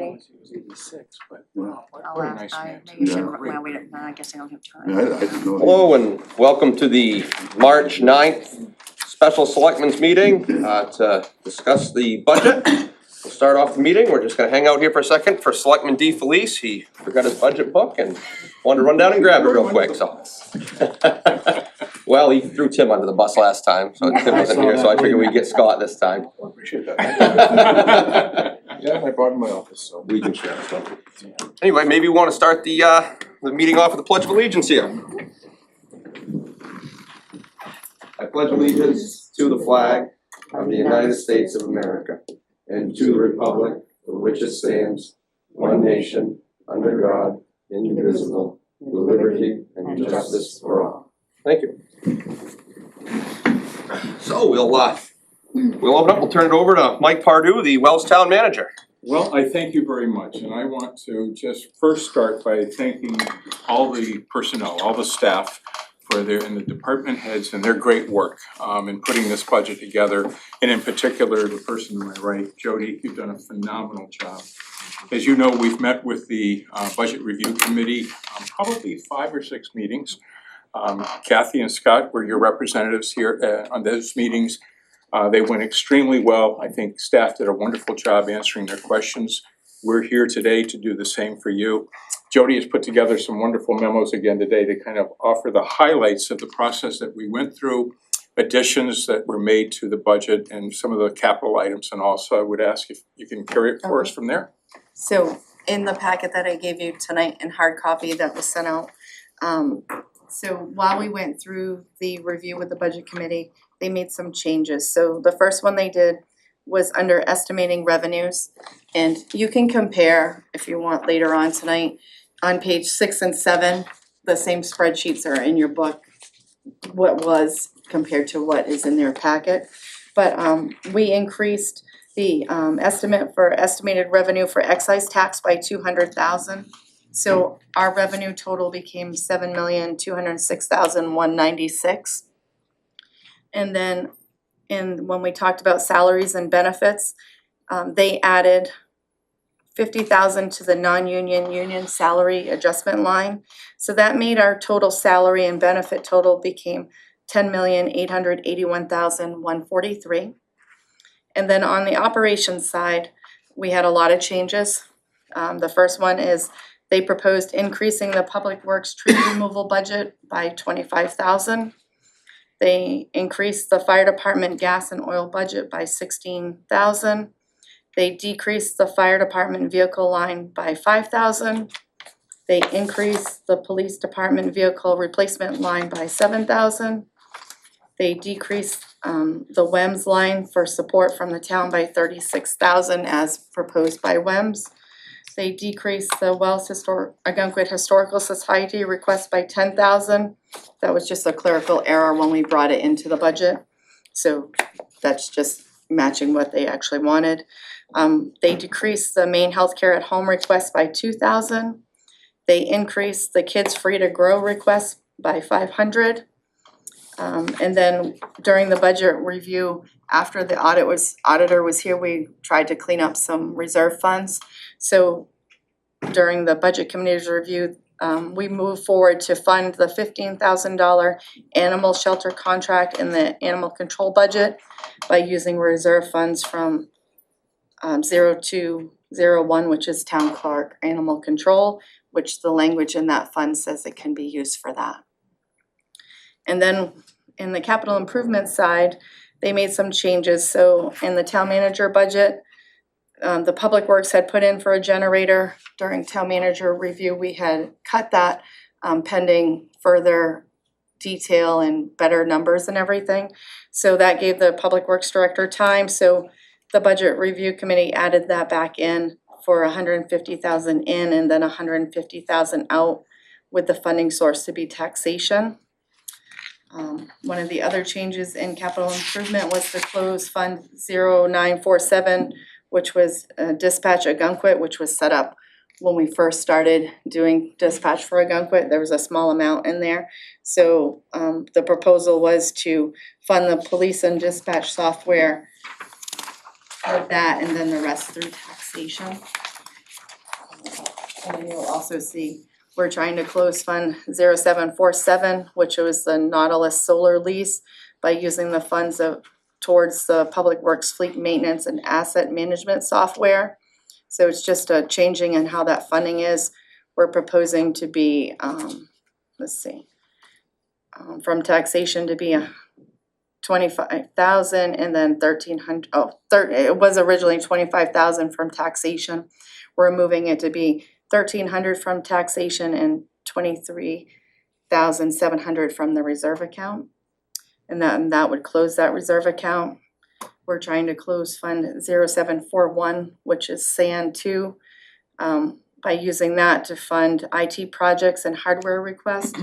already? It was 86, but Yeah. wow, what I'll what a ask, nice man. maybe you should, Yeah. well, we don't, no, I guess I don't have time. Yeah, I didn't know. Hello and welcome to the March 9th Special Selectmen's Meeting to discuss the budget. We'll start off the meeting, we're just gonna hang out here for a second for Selectman D. Felice. He forgot his budget book and wanted to run down and grab it real quick, so. Well, he threw Tim under the bus last time, so Tim wasn't here, so I figured we'd get Scott this time. Appreciate that. Yeah, I brought in my office, so. We can share stuff. Anyway, maybe you wanna start the meeting off with the Pledge of Allegiance here. I pledge allegiance to the flag of the United States of America and to the republic for which it stands, one nation, under God, indivisible, with liberty and justice for all. Thank you. So we'll open up, we'll turn it over to Mike Pardue, the Wells Town Manager. Well, I thank you very much, and I want to just first start by thanking all the personnel, all the staff and the department heads and their great work in putting this budget together. And in particular, the person to my right, Jody, you've done a phenomenal job. As you know, we've met with the Budget Review Committee, probably 5 or 6 meetings. Kathy and Scott were your representatives here on those meetings. They went extremely well. I think staff did a wonderful job answering their questions. We're here today to do the same for you. Jody has put together some wonderful memos again today to kind of offer the highlights of the process that we went through, additions that were made to the budget and some of the capital items, and also I would ask if you can carry it for us from there. So in the packet that I gave you tonight in hard copy that was sent out, so while we went through the review with the budget committee, they made some changes. So the first one they did was under estimating revenues. And you can compare, if you want later on tonight, on page 6 and 7, the same spreadsheets are in your book, what was compared to what is in their packet. But we increased the estimate for estimated revenue for excise tax by 200,000. So our revenue total became 7,206,196. And then when we talked about salaries and benefits, they added 50,000 to the non-union union salary adjustment line. So that made our total salary and benefit total became 10,881,143. And then on the operations side, we had a lot of changes. The first one is they proposed increasing the public works tree removal budget by 25,000. They increased the fire department gas and oil budget by 16,000. They decreased the fire department vehicle line by 5,000. They increased the police department vehicle replacement line by 7,000. They decreased the WEMS line for support from the town by 36,000 as proposed by WEMS. They decreased the Wells Algonquin Historical Society request by 10,000. That was just a clerical error when we brought it into the budget. So that's just matching what they actually wanted. They decreased the main healthcare at home request by 2,000. They increased the Kids Free to Grow request by 500. And then during the budget review, after the auditor was here, we tried to clean up some reserve funds. So during the budget committee's review, we moved forward to fund the $15,000 animal shelter contract in the animal control budget by using reserve funds from 0201, which is town clerk animal control, which the language in that fund says it can be used for that. And then in the capital improvement side, they made some changes. So in the town manager budget, the public works had put in for a generator. During town manager review, we had cut that pending further detail and better numbers and everything. So that gave the public works director time. So the budget review committee added that back in for 150,000 in and then 150,000 out, with the funding source to be taxation. One of the other changes in capital improvement was to close Fund 0947, which was dispatch Ogunquit, which was set up when we first started doing dispatch for Ogunquit. There was a small amount in there. So the proposal was to fund the police and dispatch software with that and then the rest through taxation. And then you'll also see, we're trying to close Fund 0747, which was the Nautilus solar lease, by using the funds towards the Public Works Fleet Maintenance and Asset Management software. So it's just a changing in how that funding is. We're proposing to be, from taxation to be 25,000 and then 1,300. It was originally 25,000 from taxation. We're moving it to be 1,300 from taxation and 23,700 from the reserve account. And that would close that reserve account. We're trying to close Fund 0741, which is SAN 2, by using that to fund IT projects and hardware requests.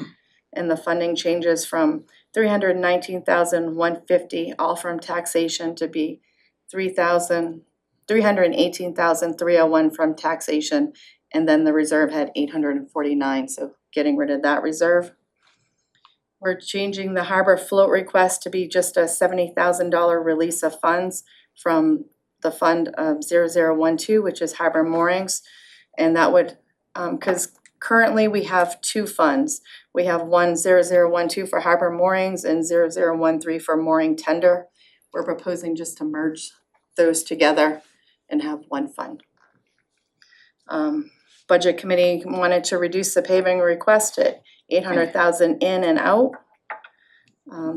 And the funding changes from $319,150, all from taxation, to be $318,301 from taxation, and then the reserve had $849, so getting rid of that reserve. We're changing the harbor float request to be just a $70,000 release of funds from the fund 0012, which is harbor moorings. And that would, because currently we have two funds. We have one 0012 for harbor moorings and 0013 for mooring tender. We're proposing just to merge those together and have one fund. Budget committee wanted to reduce the paving request to $800,000 in and out.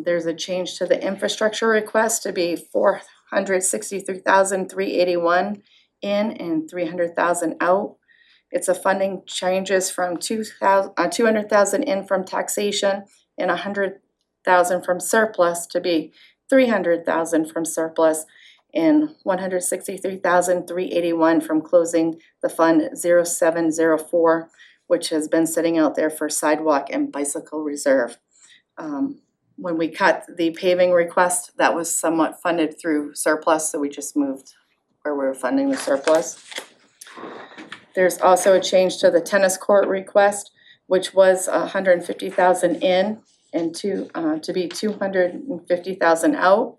There's a change to the infrastructure request to be $463,381 in and $300,000 out. It's a funding changes from $200,000 in from taxation and $100,000 from surplus to be $300,000 from surplus and $163,381 from closing the fund 0704, which has been sitting out there for sidewalk and bicycle reserve. When we cut the paving request, that was somewhat funded through surplus, so we just moved where we were funding the surplus. There's also a change to the tennis court request, which was $150,000 in and to be $250,000 out.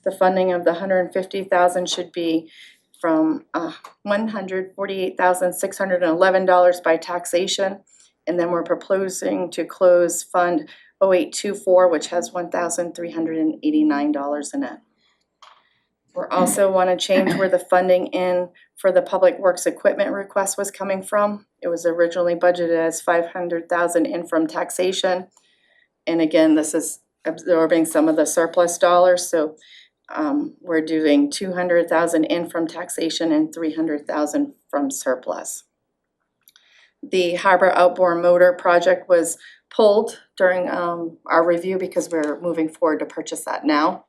The funding of the $150,000 should be from $148,611 by taxation, and then we're proposing to close Fund 0824, which has $1,389 in it. We're also want to change where the funding in for the Public Works equipment request was coming from. It was originally budgeted as $500,000 in from taxation. And again, this is absorbing some of the surplus dollars, so we're doing $200,000 in from taxation and $300,000 from surplus. The Harbor Outboard Motor project was pulled during our review because we're moving forward to purchase that now.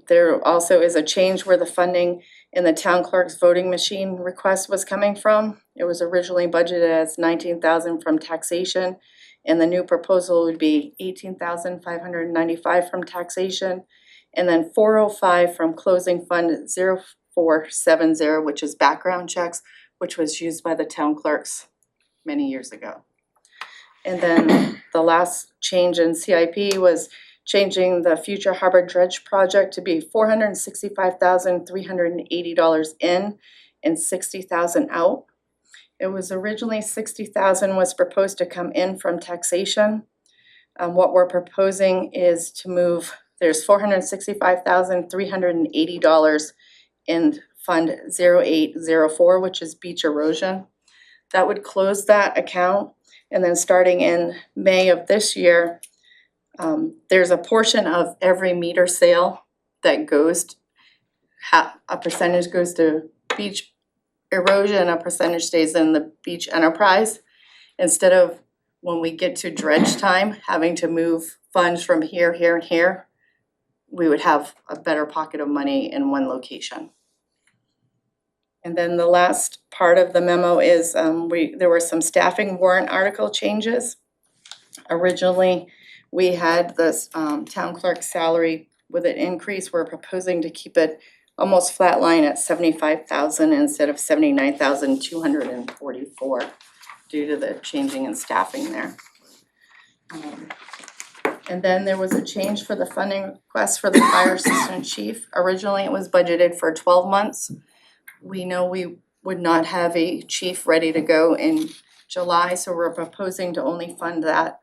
There also is a change where the funding in the town clerk's voting machine request was coming from. It was originally budgeted as $19,000 from taxation, and the new proposal would be $18,595 from taxation, and then $405 from closing Fund 0470, which is background checks, which was used by the town clerks many years ago. And then the last change in CIP was changing the future harbor dredge project to be $465,380 in and $60,000 out. It was originally $60,000 was proposed to come in from taxation. What we're proposing is to move, there's $465,380 in Fund 0804, which is beach erosion. That would close that account, and then starting in May of this year, there's a portion of every meter sale that goes, a percentage goes to beach erosion, a percentage stays in the beach enterprise. Instead of when we get to dredge time, having to move funds from here, here, and here, we would have a better pocket of money in one location. And then the last part of the memo is there were some staffing warrant article changes. Originally, we had this town clerk salary with an increase. We're proposing to keep it almost flat line at $75,000 instead of $79,244 due to the changing in staffing there. And then there was a change for the funding request for the fire assistant chief. Originally, it was budgeted for 12 months. We know we would not have a chief ready to go in July, so we're proposing to only fund that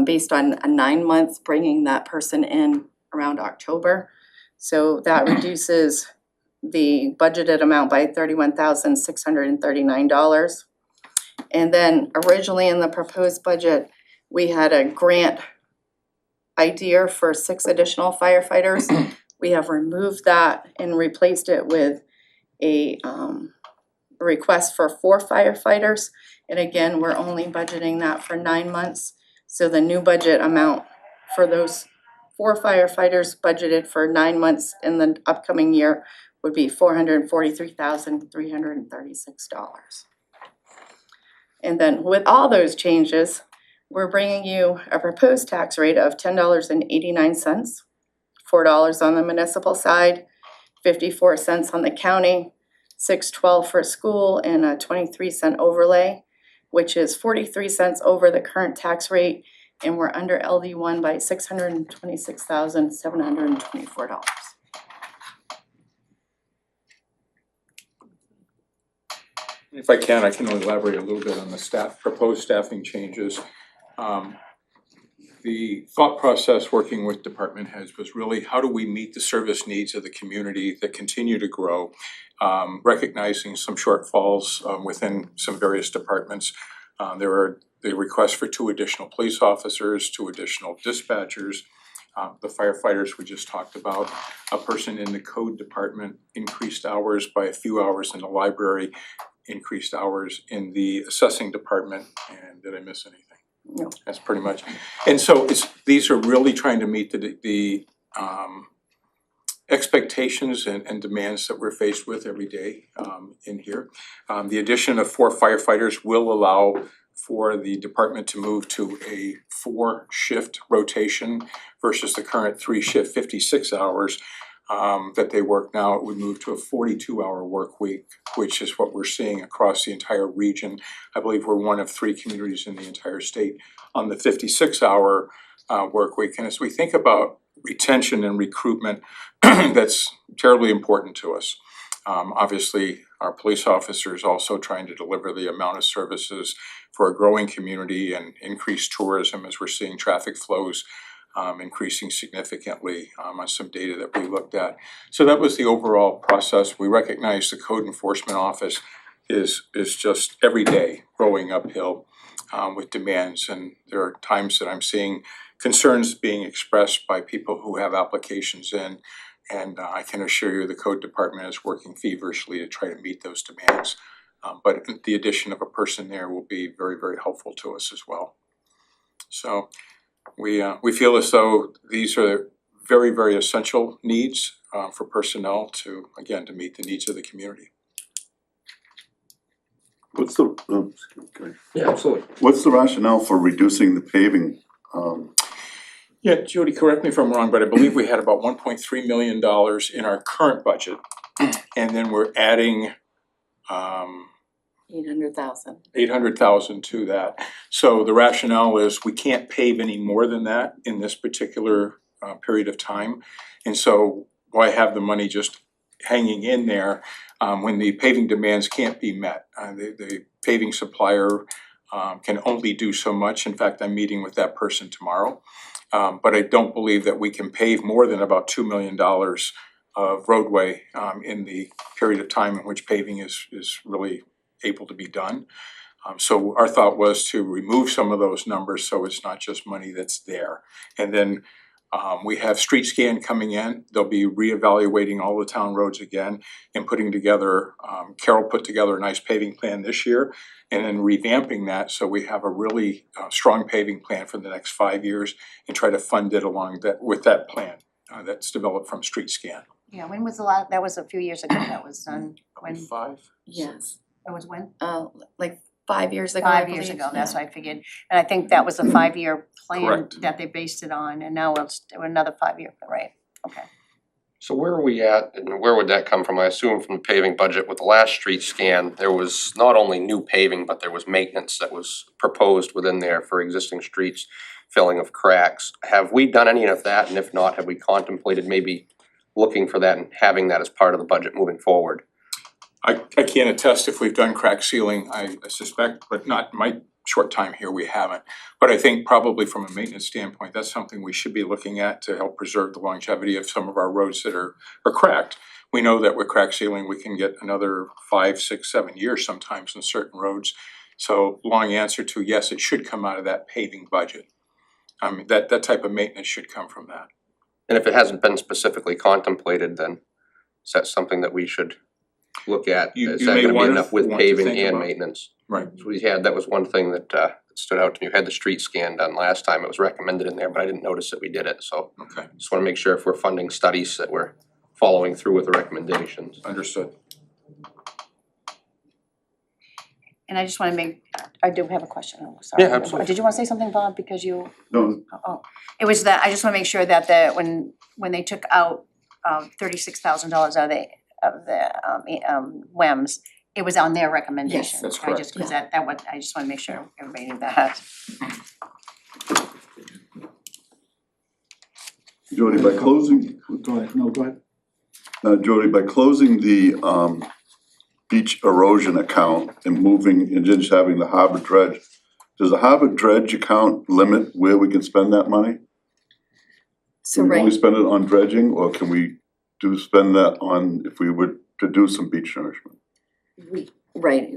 based on a 9 months, bringing that person in around October. So that reduces the budgeted amount by $31,639. And then originally in the proposed budget, we had a grant idea for 6 additional firefighters. We have removed that and replaced it with a request for 4 firefighters. And again, we're only budgeting that for 9 months. So the new budget amount for those 4 firefighters budgeted for 9 months in the upcoming year would be $443,336. And then with all those changes, we're bringing you a proposed tax rate of $10.89, $4 on the municipal side, 54 cents on the county, $6.12 for school, and a 23-cent overlay, which is 43 cents over the current tax rate, and we're under LD1 by $626,724. If I can elaborate a little bit on the proposed staffing changes. The thought process working with department heads was really how do we meet the service needs of the community that continue to grow, recognizing some shortfalls within some various departments. There are the requests for 2 additional police officers, 2 additional dispatchers, the firefighters we just talked about, a person in the code department, increased hours by a few hours in the library, increased hours in the assessing department, and did I miss anything? No. That's pretty much. And so these are really trying to meet the expectations and demands that we're faced with every day in here. The addition of 4 firefighters will allow for the department to move to a 4-shift rotation versus the current 3-shift 56 hours that they work now. It would move to a 42-hour work week, which is what we're seeing across the entire region. I believe we're one of 3 communities in the entire state on the 56-hour work week. And as we think about retention and recruitment, that's terribly important to us. Obviously, our police officers also trying to deliver the amount of services for a growing community and increased tourism as we're seeing traffic flows increasing significantly on some data that we looked at. So that was the overall process. We recognize the code enforcement office is just every day growing uphill with demands, and there are times that I'm seeing concerns being expressed by people who have applications in, and I can assure you the code department is working feverishly to try to meet those demands. But the addition of a person there will be very, very helpful to us as well. So we feel as though these are very, very essential needs for personnel to meet the needs of the community. What's the, Yeah, absolutely. what's the rationale for reducing the paving? Yeah, Jody, correct me if I'm wrong, but I believe we had about $1.3 million in our current budget. And then we're adding 800,000. 800,000 to that. So the rationale is we can't pave any more than that in this particular period of time. And so why have the money just hanging in there when the paving demands can't be met? The paving supplier can only do so much. In fact, I'm meeting with that person tomorrow. But I don't believe that we can pave more than about $2 million of roadway in the period of time in which paving is really able to be done. So our thought was to remove some of those numbers so it's not just money that's there. And then we have Street Scan coming in. They'll be reevaluating all the town roads again and putting together, Carol put together a nice paving plan this year and then revamping that so we have a really strong paving plan for the next 5 years and try to fund it along that with that plan that's developed from Street Scan. Yeah, when was the last, that was a few years ago that was done, when, 5? Yes, that was when? like 5 years ago, I 5 years believe. ago, that's what I figured. And I think that was a 5-year plan Correct. that they based it on, and now it's another 5-year, right, okay. So where are we at, and where would that come from? I assume from the paving budget. With the last street scan, there was not only new paving, but there was maintenance that was proposed within there for existing streets, filling of cracks. Have we done any of that? And if not, have we contemplated maybe looking for that and having that as part of the budget moving forward? I can't attest if we've done crack sealing, I suspect, but not in my short time here, we haven't. But I think probably from a maintenance standpoint, that's something we should be looking at to help preserve the longevity of some of our roads that are cracked. We know that with crack sealing, we can get another 5, 6, 7 years sometimes in certain roads. So long answer to yes, it should come out of that paving budget. That type of maintenance should come from that. And if it hasn't been specifically contemplated, then is that something that we should look at? You Is may that gonna be wanna- enough with want to paving think and about- maintenance? Right. So we had, that was one thing that stood out to me. You had the street scan done last time. It was recommended in there, but I didn't notice that we did it, so Okay, just wanna make sure if we're funding studies that we're following through with the recommendations. understood. And I just wanna I do have a question, oh, sorry. Yeah, absolutely. Did you wanna say something, Bob, because you, No, it was that, I just wanna make sure that when they took out $36,000 out of the WEMS, it was on their recommendation. that's right? correct. Just cause that was, I just wanna make sure everybody knew that. Jody, by closing, Go ahead, no, go ahead. Jody, by closing the beach erosion account and moving and just having the harbor dredge, does the harbor dredge account limit where we can spend that money? So Can we only right, spend it on dredging, or can we spend that on, if we were to do some beach nourishment?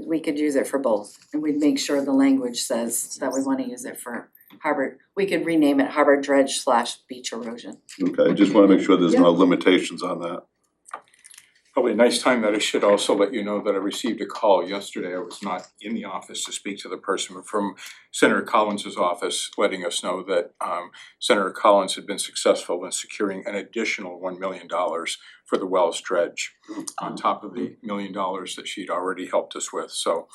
we could use it for both, and we'd make sure the language says that we wanna use it for harbor, we could rename it harbor dredge / beach erosion. Okay, I just wanna make sure there's no limitations on that. Probably a nice time that I should also let you know that I received a call yesterday. I was not in the office to speak to the person, but from Senator Collins's office, letting us know that Senator Collins had been successful in securing an additional $1 million for the Wells dredge on top of the $1 million that she'd already helped us with. So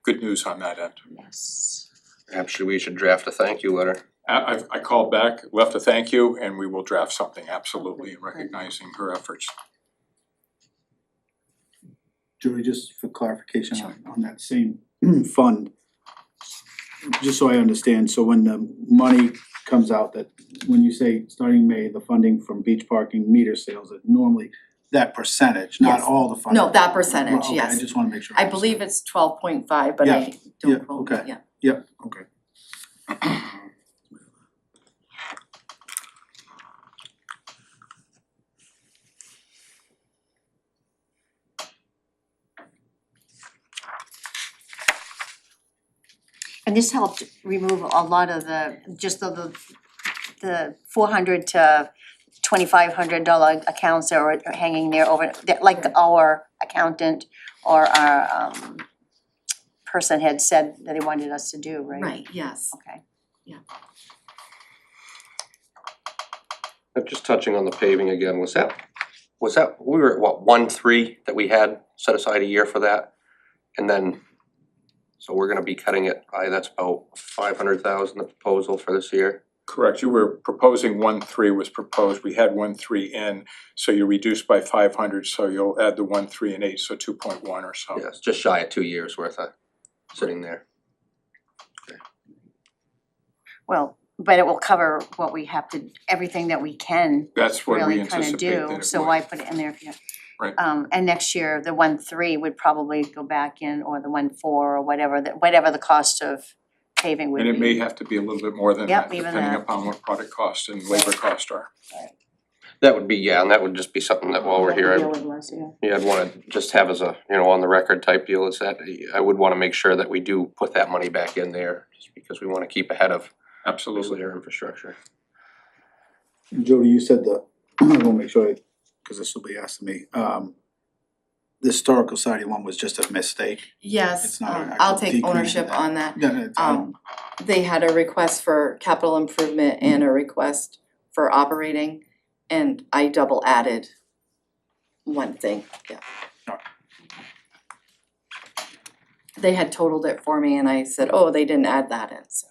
good news on that end. Yes. Perhaps we should draft a thank you letter. I called back, left a thank you, and we will draft something absolutely in recognizing her efforts. Julie, just for clarification on that same fund, just so I understand, so when the money comes out, that when you say starting May, the funding from beach parking meter sales, that normally that percentage, not Yes. all the funding. No, that percentage, Okay, yes. I just wanna make sure. I believe it's 12.5, but I Yeah, don't quote me, okay. yeah. Yep, okay. And this helped remove a lot of just the $400 to $2,500 accounts that were hanging there over, that like our accountant or our person had said that he wanted us to do, right? Right, yes. Okay. Just touching on the paving again, was that, we were at what, 1.3 that we had set aside a year for that? And then, so we're gonna be cutting it by, that's about 500,000, the proposal for this year? Correct, you were proposing 1.3 was proposed, we had 1.3 in, so you reduced by 500, so you'll add the 1.3 and 8, so 2.1 or so. Yes, just shy of 2 years worth of sitting there. Well, but it will cover what we have to, everything that we can That's what we really kinda anticipate that do, it so would. why put it in there if you. Right. And next year, the 1.3 would probably go back in, or the 1.4 or whatever the cost of paving would And be. it may have to be a little bit more than Yep, that, even depending that. upon what product costs and labor costs are. That would be, yeah, and that would just be something that while we're here, Deal with less, yeah. yeah, I'd wanna just have as a, on the record type deal is that I would wanna make sure that we do put that money back in there, just because we wanna keep ahead of Absolutely. their infrastructure. Jody, you said I wanna make sure, cause this will be asked of me, the historical society one was just a mistake. Yes, It's not an I'll actual take decrease in ownership that. on that. Yeah, it's, They had a request for capital improvement and a request for operating, and I double added one thing, yeah. Alright. They had totaled it for me and I said, oh, they didn't add that in, so.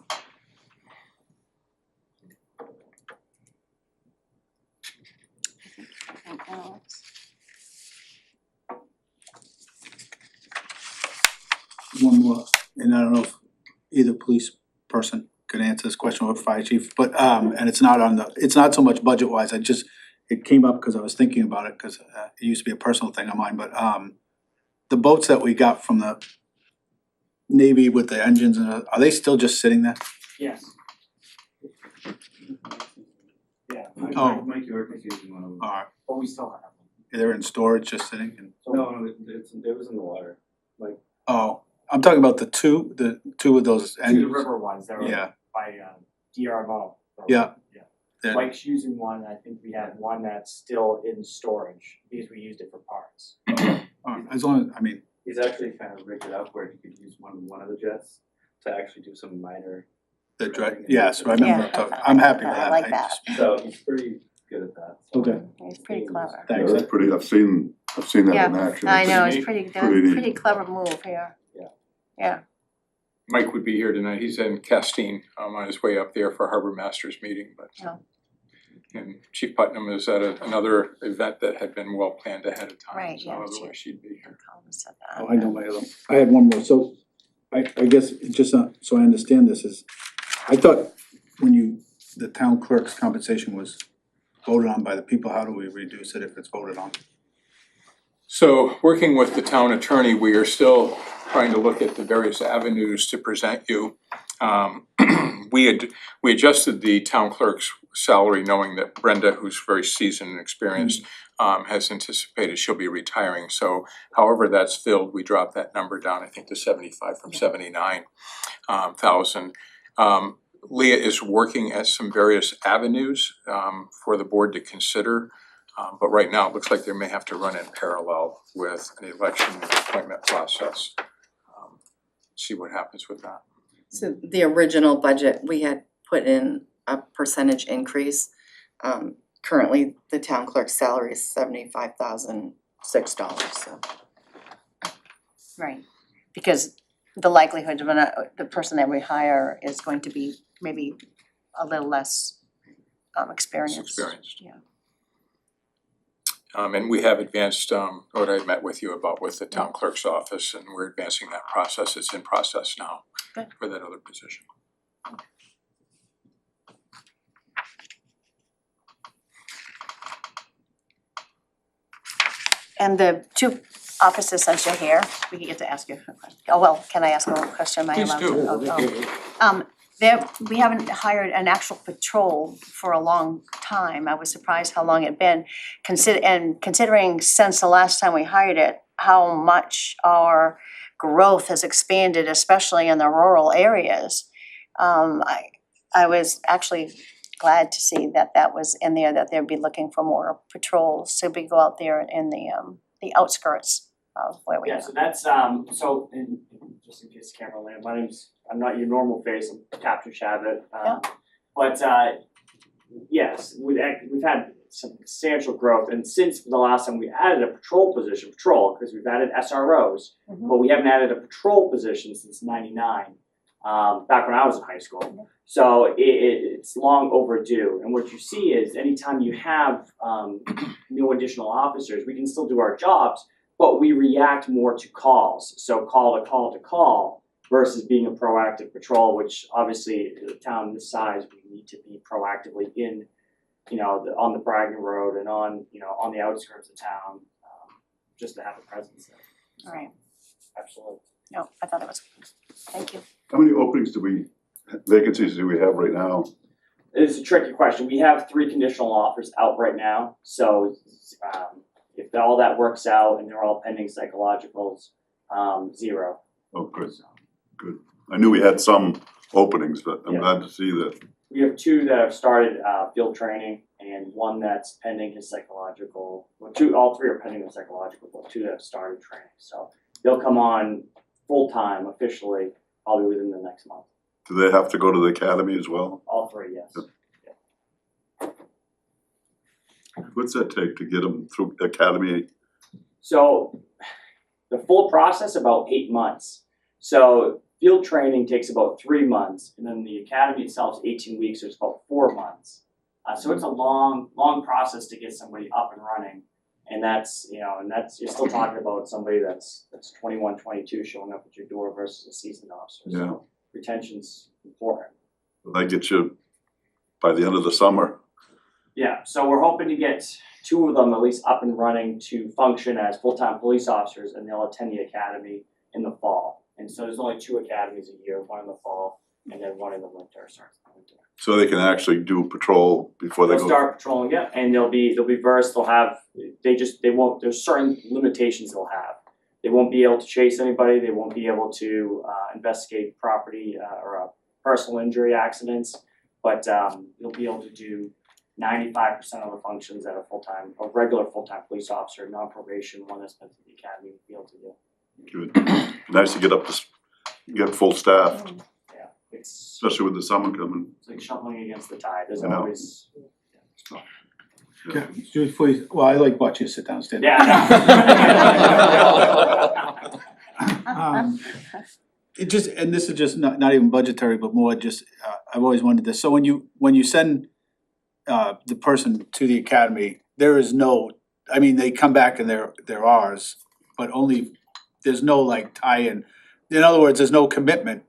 one more, and I don't know if either police person could answer this question or fire chief, but and it's not so much budget wise, it came up because I was thinking about it, cause it used to be a personal thing of mine, but the boats that we got from the Navy with the engines are they still just sitting there? Yes. Yeah, Oh. Mike York is using one of them, but we still have them. They're in storage, just sitting and, No, it was in the water. oh, I'm talking about the two of those The engines. river ones that were Yeah, by DRMO. yeah. Yeah. They're- Mike's using one, I think we had one that's still in storage, because we used it for parts. As long as, I mean, He's actually kind of rigged it up where he could use one of the jets to actually do some minor, the dread, yes, I remember, Yeah. I'm happy with that. I like that. just- so he's pretty good at that. So Okay, It's pretty clever. Yeah, thanks. that's pretty, I've seen that in action. I know, Pretty it's pretty, Pretty neat. pretty clever move here. Yeah. Yeah, Mike would be here tonight, he's in Castine, on his way up there for Harbor Masters meeting, but. Oh. And Chief Putnam is at another event that had been well planned ahead of time, Right, so yeah, otherwise she'd be here. Colin said that. Oh, I know my other, I had one more, so I guess, just so I understand this is, I thought when the town clerk's compensation was voted on by the people, how do we reduce it if it's voted on? So, working with the town attorney, we are still trying to look at the various avenues to present you. We adjusted the town clerk's salary, knowing that Brenda, who's very seasoned and experienced, has anticipated she'll be retiring. So however that's filled, we dropped that number down, I think, to 75 from 79,000. Leah is working at some various avenues for the board to consider. But right now, it looks like they may have to run in parallel with an election appointment process. See what happens with that. So the original budget, we had put in a percentage increase. Currently, the town clerk's salary is $75,006, so. Right, because the likelihood of the person that we hire is going to be maybe a little less experienced. Experienced. Yeah. And we have advanced, what I met with you about with the town clerk's office, and we're advancing that process, it's in process now Good. for that other position. And the two offices, since you're here, we can get to ask you a question. Oh, well, can I ask a question? Am I Please allowed do. to? Oh. We haven't hired an actual patrol for a long time. I was surprised how long it'd been. Considering since the last time we hired it, how much our growth has expanded, especially in the rural areas. I was actually glad to see that was in there, that they'd be looking for more patrols to go out there in the outskirts of where we are. Yeah, so that's, so, and just in case the camera land, I'm not your normal face, I'm Captain Shabbat. Yeah. But, yes, we've had some substantial growth, and since the last time we added a patrol, because we've added SROs, Mhm. but we haven't added a patrol position since '99, back when I was in high school. So it's long overdue, and what you see is anytime you have new additional officers, we can still do our jobs, but we react more to calls, so call to call versus being a proactive patrol, which obviously in a town this size, we need to be proactively in, on the Bragton Road and on the outskirts of town, just to have a presence there. All right, Absolutely. no, I thought it was, thank you. How many vacancies do we have right now? It's a tricky question. We have 3 conditional offers out right now, so if all that works out and they're all pending psychologicals, 0. Oh, good, good. I knew we had some openings, but I'm Yeah. glad to see that. We have 2 that have started field training and 1 that's pending his psychological. Well, all 3 are pending the psychological, but 2 that have started training. So they'll come on full time officially probably within the next month. Do they have to go to the academy as well? All 3, yes. What's that take to get them through academy? So the full process about 8 months. So field training takes about 3 months, and then the academy itself is 18 weeks, so it's about 4 months. So it's a long process to get somebody up and running, and that's you're still talking about somebody that's 21, 22 showing up at your door versus a seasoned officer. Yeah. So retention's important. Will that get you by the end of the summer? Yeah, so we're hoping to get 2 of them at least up and running to function as full-time police officers, and they'll attend the academy in the fall. And so there's only 2 academies a year, one in the fall and then one in the winter, starts in the winter. So they can actually do patrol before they They'll go? start patrolling, yeah, and they'll be versed, they won't, there's certain limitations they'll have. They won't be able to chase anybody, they won't be able to investigate property or personal injury accidents, but you'll be able to do 95% of the functions that a regular full-time police officer, non-probation, one that's been to the academy, will be able to do. Good. Nice to get full staff, Yeah, it's especially with the summer coming. like shuffling against the tide, there's I know. always. Okay, just before you, well, I like watching you sit down, stand up. Yeah. It just, and this is just not even budgetary, but more just, I've always wondered this, so when you send the person to the academy, there is no, I mean, they come back and they're ours, but only, there's no like tie-in. In other words, there's no commitment,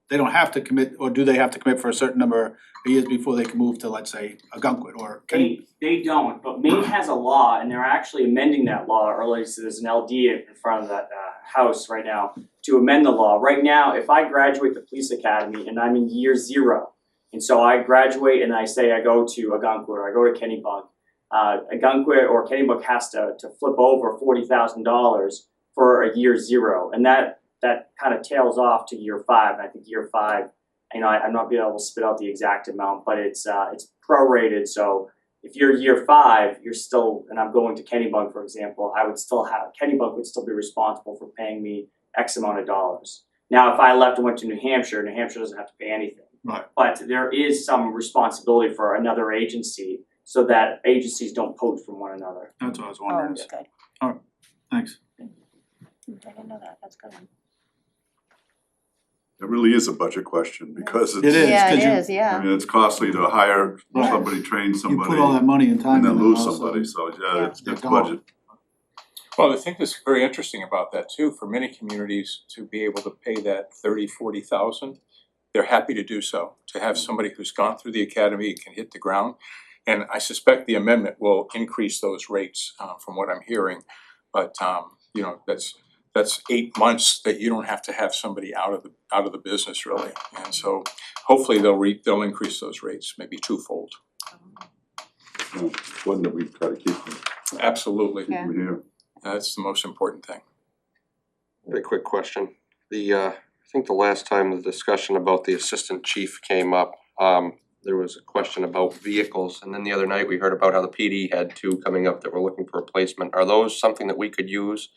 they don't have to commit, or do they have to commit for a certain number of years before they can move to, let's say, Agunquit or They don't, but Maine has a law, and they're actually amending that law early, so there's an LD in front of that house right now to amend the law. Right now, if I graduate the police academy and I'm in year 0, and so I graduate and I say I go to Agunquit or I go to Kennebunk, Agunquit or Kennebunk has to flip over $40,000 for a year 0, and that kind of tails off to year 5. And I think year 5, you know, I'm not being able to spit out the exact amount, but it's prorated. So if you're year 5, you're still, and I'm going to Kennebunk, for example, Kennebunk would still be responsible for paying me X amount of dollars. Now, if I left and went to New Hampshire doesn't have to pay anything. Right. But there is some responsibility for another agency so that agencies don't poach from one another. That's what I was Oh, wondering. good. Thanks. I didn't know that, that's good. It really is a budget question because it's. It is, Yeah, it 'cause you- is, I yeah. mean, it's costly to hire Right. somebody, train You somebody, put all that money and time and in then and lose all of a somebody, sudden- so yeah, it's they're it's gone. budget. Well, I think that's very interesting about that too, for many communities to be able to pay that 30,000-40,000, they're happy to do so, to have somebody who's gone through the academy, can hit the ground. And I suspect the amendment will increase those rates, from what I'm hearing, but you know, that's 8 months that you don't have to have somebody out of the business really. And so hopefully they'll increase those rates, maybe twofold. One that we try to keep Absolutely, Yeah. here. that's the most important thing. Very quick question. I think the last time the discussion about the assistant chief came up, there was a question about vehicles, and then the other night we heard about how the PD had 2 coming up that were looking for replacement. Are those something that we could use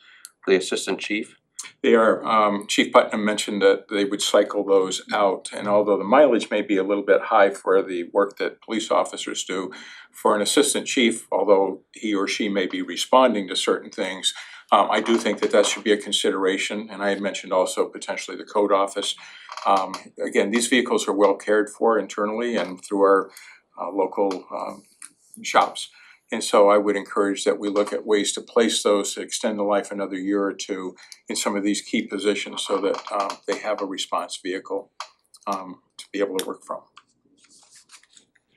for the assistant chief? They are, Chief Putnam mentioned that they would cycle those out, and although the mileage may be a little bit high for the work that police officers do, for an assistant chief, although he or she may be responding to certain things, I do think that should be a consideration, and I had mentioned also potentially the code office. Again, these vehicles are well cared for internally and through our local shops. And so I would encourage that we look at ways to place those to extend the life another year or 2 in some of these key positions so that they have a response vehicle to be able to work from.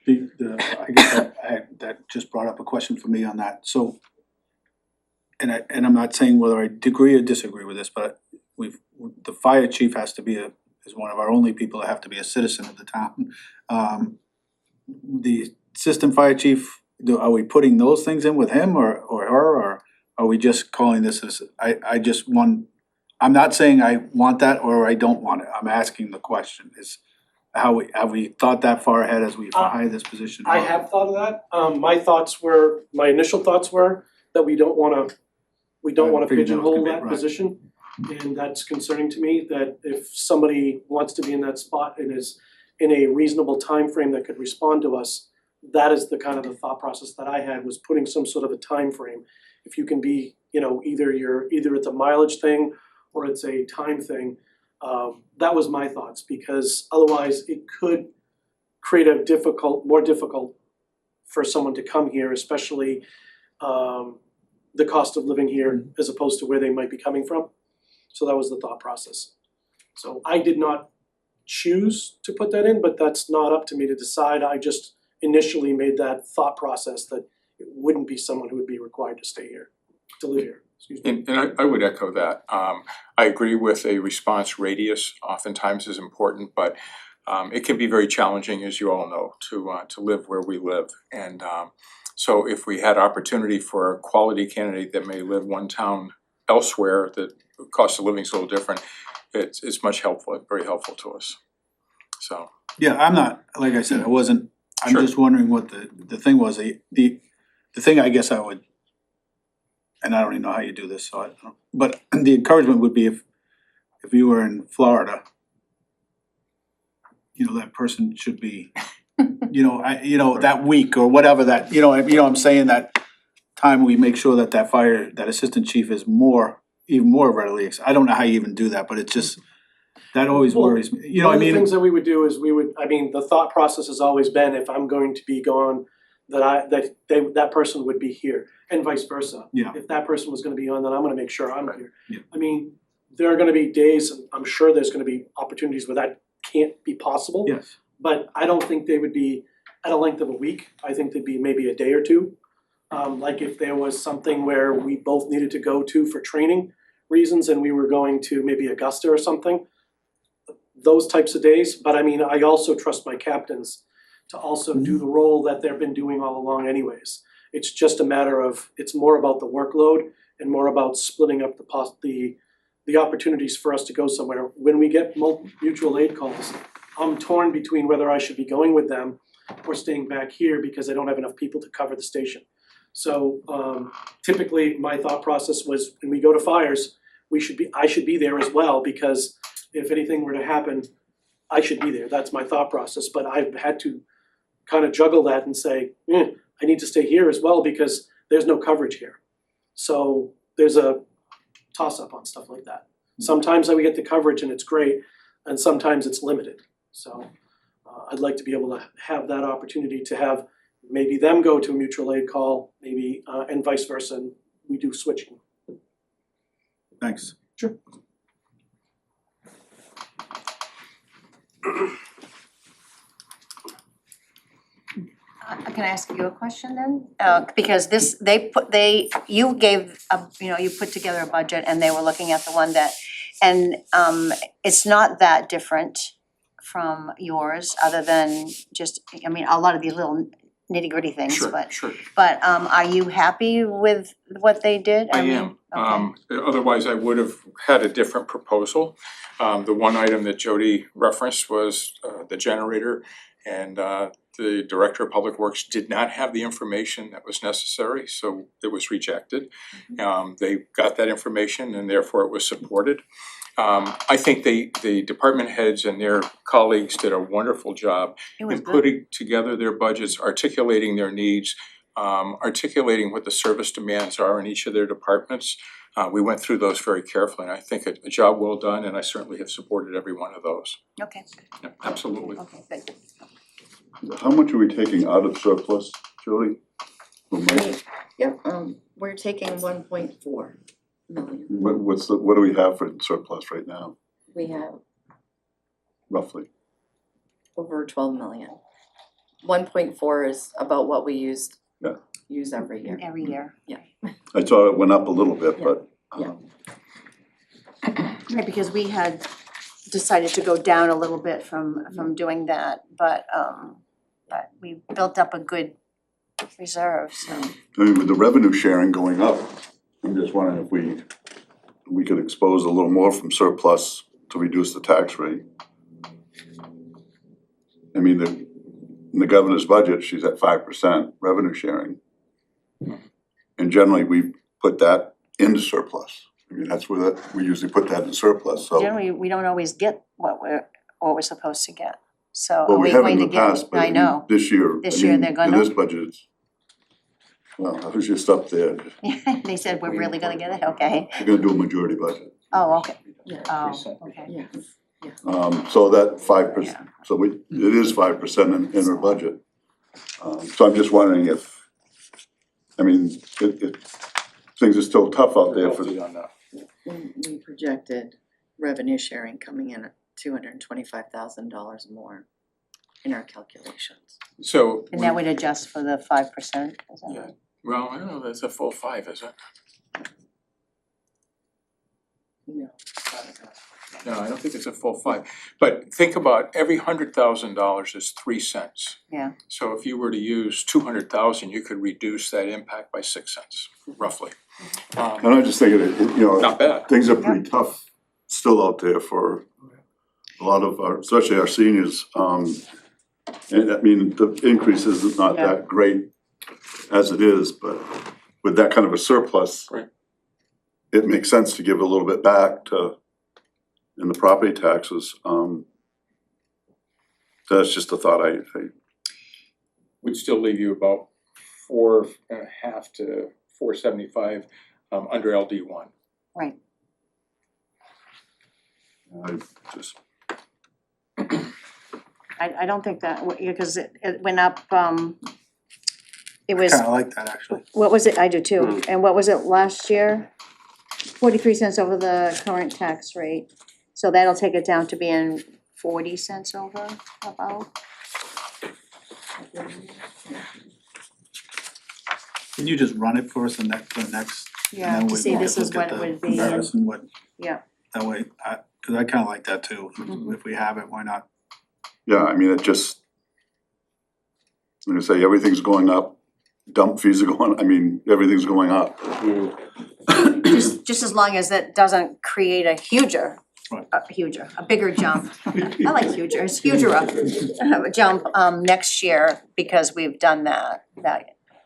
I guess that just brought up a question for me on that, so. And I'm not saying whether I agree or disagree with this, but the fire chief has to be is one of our only people that have to be a citizen of the town. The assistant fire chief, are we putting those things in with him or her, or are we just calling this as, I'm not saying I want that or I don't want it, I'm asking the question, is have we thought that far ahead as we hire this position? I have thought of that. My initial thoughts were that we don't wanna I figured that was gonna pigeonhole be that right. position. And that's concerning to me, that if somebody wants to be in that spot and is in a reasonable time frame that could respond to us, that is the kind of the thought process that I had, was putting some sort of a time frame. If you can be, you know, either it's a mileage thing or it's a time thing, that was my thoughts, because otherwise it could create more difficult for someone to come here, especially the cost of living here as opposed to where they might be coming from. So that was the thought process. So I did not choose to put that in, but that's not up to me to decide. I just initially made that thought process that it wouldn't be someone who would be required to stay here, to live here, excuse me. And I would echo that. I agree with a response radius oftentimes is important, but it can be very challenging, as you all know, to live where we live. And so if we had opportunity for a quality candidate that may live one town elsewhere, that cost of living is a little different, it's much very helpful to us. So, Yeah, I'm not, like I said, I'm Sure. just wondering what the thing was, the thing I guess I would, and I don't even know how you do this, so I don't, but the encouragement would be if you were in Florida, you know, that person should be, that week or whatever that, I'm saying that time we make sure that that assistant chief is even more readily, I don't know how you even do that, but it's just, that always Well, worries me, you know what I One of the mean? things that we would do is the thought process has always been, if I'm going to be gone, that person would be here, and vice versa. Yeah. If that person was gonna be on, then I'm gonna make sure I'm here. Yeah. I mean, there are gonna be days, and I'm sure there's gonna be opportunities where that can't be possible. Yes. But I don't think they would be at a length of a week, I think they'd be maybe a day or two. Like if there was something where we both needed to go to for training reasons and we were going to maybe Augusta or something, those types of days, but I mean, I also trust my captains to also do the role that they've been doing all along anyways. It's just a matter of, it's more about the workload and more about splitting up the opportunities for us to go somewhere. When we get mutual aid calls, I'm torn between whether I should be going with them or staying back here because I don't have enough people to cover the station. So typically, my thought process was, when we go to fires, I should be there as well, because if anything were to happen, I should be there. That's my thought process. But I've had to kind of juggle that and say, I need to stay here as well because there's no coverage here. So there's a toss-up on stuff like that. Sometimes we get the coverage and it's great, and sometimes it's limited. So I'd like to be able to have that opportunity to have maybe them go to a mutual aid call, maybe, and vice versa, and we do switching. Thanks. Sure. Can I ask you a question then? Because you put together a budget and they were looking at the one that, and it's not that different from yours, other than just, I mean, a lot of these little nitty gritty things, but. Sure. But are you happy with what they did? I mean, am. Otherwise, I would have had a different proposal. The one item that Jody referenced was the generator, and the Director of Public Works did not have the information that was necessary, so it was rejected. They got that information and therefore it was supported. I think the department heads and their colleagues did a wonderful job It was in good. putting together their budgets, articulating their needs, articulating what the service demands are in each of their departments. We went through those very carefully, and I think a job well done, and I certainly have supported every one of those. Okay, Yeah, absolutely. okay, good. How much are we taking out of surplus, Jody? From my- Yep, we're taking 1.4 million. what do we have for surplus right now, We have roughly? over 12 million. 1.4 is about what we use every year. Every year. I saw it went up a little bit, but Right, because we had decided to go down a little bit from doing that, but we built up a good reserve, so. I mean, with the revenue sharing going up, I'm just wondering if we could expose a little more from surplus to reduce the tax rate. I mean, in the governor's budget, she's at 5% revenue sharing. And generally, we put that into surplus. I mean, that's where we usually put that in surplus, so. Generally, we don't always get what we're supposed to get, so Well, are we we have going in to the get, past, but I know. this year, This year they're in gonna? this budget, it's, well, I was just up there, They said we're really gonna get it, okay. we're gonna do a majority budget. Oh, okay, Yeah. oh, okay. Yes. So that 5%, so it is 5% in our budget. So I'm just wondering if, I mean, things are still tough out there for, Healthy on that. We projected revenue sharing coming in at $225,000 more in our calculations. So And that would adjust for the 5%, is that Yeah. right? Well, I don't know, that's a full 5, is it? No, I don't think it's a full 5, but think about every $100,000 is 3 cents. Yeah. So if you were to use 200,000, you could reduce that impact by 6 cents, roughly. And I just think Not bad. things are pretty tough still out there for a lot of our, especially our seniors. And I mean, the increase is not Yeah. that great as it is, but with that kind of a surplus. Right. It makes sense to give a little bit back to, in the property taxes. That's just a thought I Would still leave you about 4.5 to 475 under LD1. Right. just, I don't think that, because it went up, it was, Kinda like that, actually. what was it, I do too, and what was it last year? 43 cents over the current tax rate, so that'll take it down to being 40 cents over about. Can you just run it for us the next? Yeah, and then to we see can this is look at what it the would be, and, comparison, what, yeah, that way, cause I kinda like that too. Mhm. If we have it, why not? yeah, I mean, it just, like I say, everything's going up, dump fees are going, I mean, everything's going up. just as long as it doesn't create a Right. a bigger jump. I like huger jump next year, because we've done that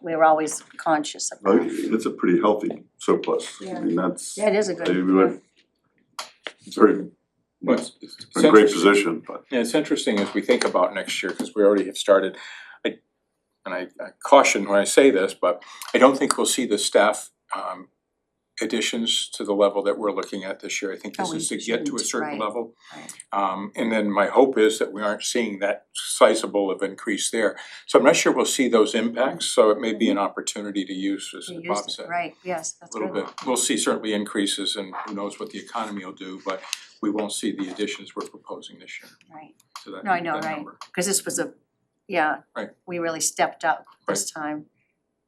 we're always conscious of that. It's a pretty healthy surplus, I mean, that's, Yeah, it is a good, they would- it's very, But it's a great position, but. Yeah, it's interesting as we think about next year, because we already have started, I caution when I say this, but I don't think we'll see the staff additions to the level that we're looking at this year. I think this Oh, we is to get to a shouldn't, certain right, level. right. And then my hope is that we aren't seeing that sizable of increase there. So I'm not sure we'll see those impacts, so it may be an opportunity to use, as You Bob used it, said. right, yes, that's A good. little bit. We'll see certainly increases, and who knows what the economy will do, but we won't see the additions we're proposing this year Right, to that no, I know, that right, number. cause this was yeah, Right. we really stepped up this time.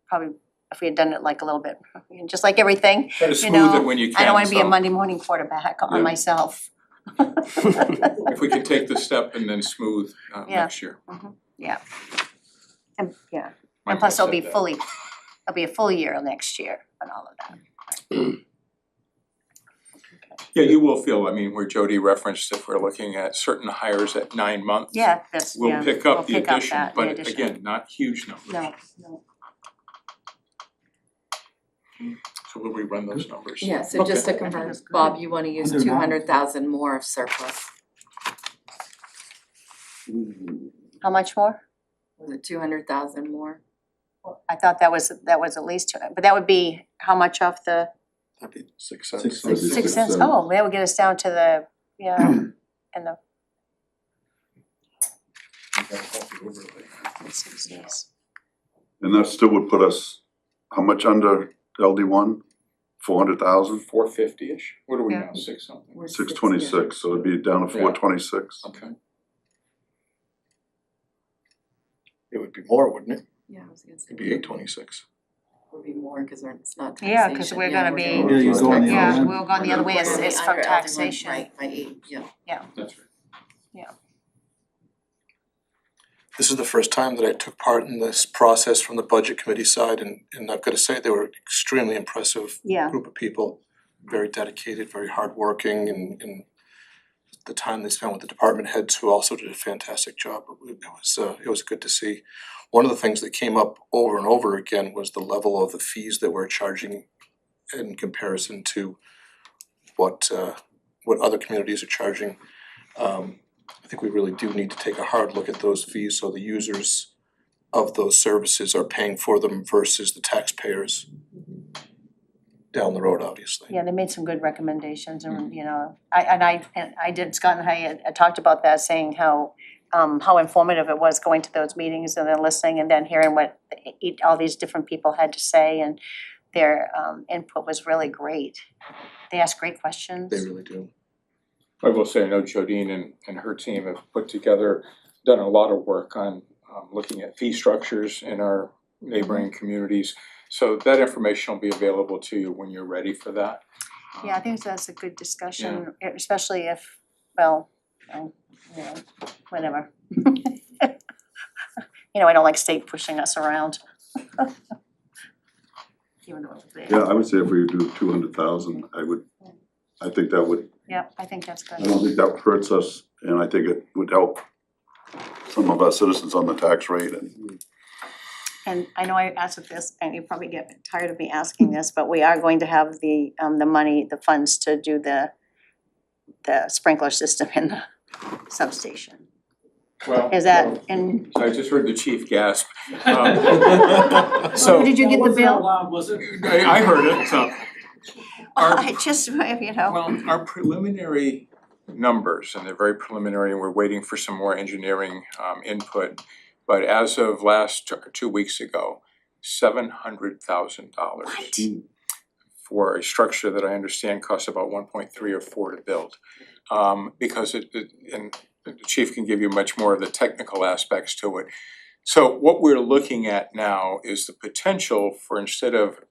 Probably if we had done it like a little bit, just like everything, Try to you smooth know, it when you can, I don't wanna be a so Monday morning quarterback Yeah. on myself. if we can take the step and then smooth Yeah. next year. Yeah. And, yeah, Michael and plus it'll be said that. it'll be a full year next year and all of that. Yeah, you will feel, I mean, where Jody referenced, if we're looking at certain hires at 9 months. Yeah, that's, yeah, We'll pick we'll up the pick up addition, that, the but addition. again, not huge numbers. No. So we'll rerun those numbers. Yeah, so just to Okay. confirm, that's good. Bob, you wanna use Under 200,000 more of surplus, How much more? was it 200,000 more? I thought that was at least two, but that would be how much off the That'd be 6 cents. 6 cents? Oh, that would get us down to the, yeah, and the sixties. And that still would put us, how much under LD1? 400,000? 450-ish, what are we Yeah. now, 6 something? We're 626, so it'd be down to Yeah. 426. Okay. It would be more, wouldn't it? Yeah, I was gonna say, It'd be 826. would be more, cause it's not taxation. Yeah, 'cause we're gonna be- Yeah, you go on the other Yeah, end. we'll go on the other way, it's from Under LD1, taxation. Right, by 8, yeah. That's right. This is the first time that I took part in this process from the budget committee side, and I've gotta say, they were extremely impressive Yeah, group of people, very dedicated, very hardworking, and the time they spent with the department heads who also did a fantastic job. It was good to see. One of the things that came up over and over again was the level of the fees that we're charging in comparison to what other communities are charging. I think we really do need to take a hard look at those fees so the users of those services are paying for them versus the taxpayers down the road, obviously. yeah, they made some good recommendations and, you know, I did, Scott and I had talked about that, saying how informative it was going to those meetings and then listening and then hearing what all these different people had to say, and their input was really great. They asked great questions. They really do. I will say, I know Jodine and her team have done a lot of work on looking at fee structures in our neighboring communities So that information will be available to you when you're ready for that. Yeah, I think that's a good discussion, especially if, well, you know, whatever. You know, I don't like state pushing us around. Even though it's there. Yeah, I would say if we do 200,000, I think that would, Yeah, I think that's I good. don't think that hurts us, and I think it would help some of our citizens on the tax rate and. And I know I asked this, and you probably get tired of me asking this, but we are going to have the money, the funds to do the sprinkler system in the substation. Well, Is that in, I just heard the chief gasp. so did you get the bill? loud, was it? I heard it, so. I just, you know, Well, our preliminary numbers, and they're very preliminary, and we're waiting for some more engineering input. But as of last 2 weeks ago, $700,000 what? for a structure that I understand costs about 1.3 or 4 to build. Because and the chief can give you much more of the technical aspects to it. So what we're looking at now is the potential for, instead of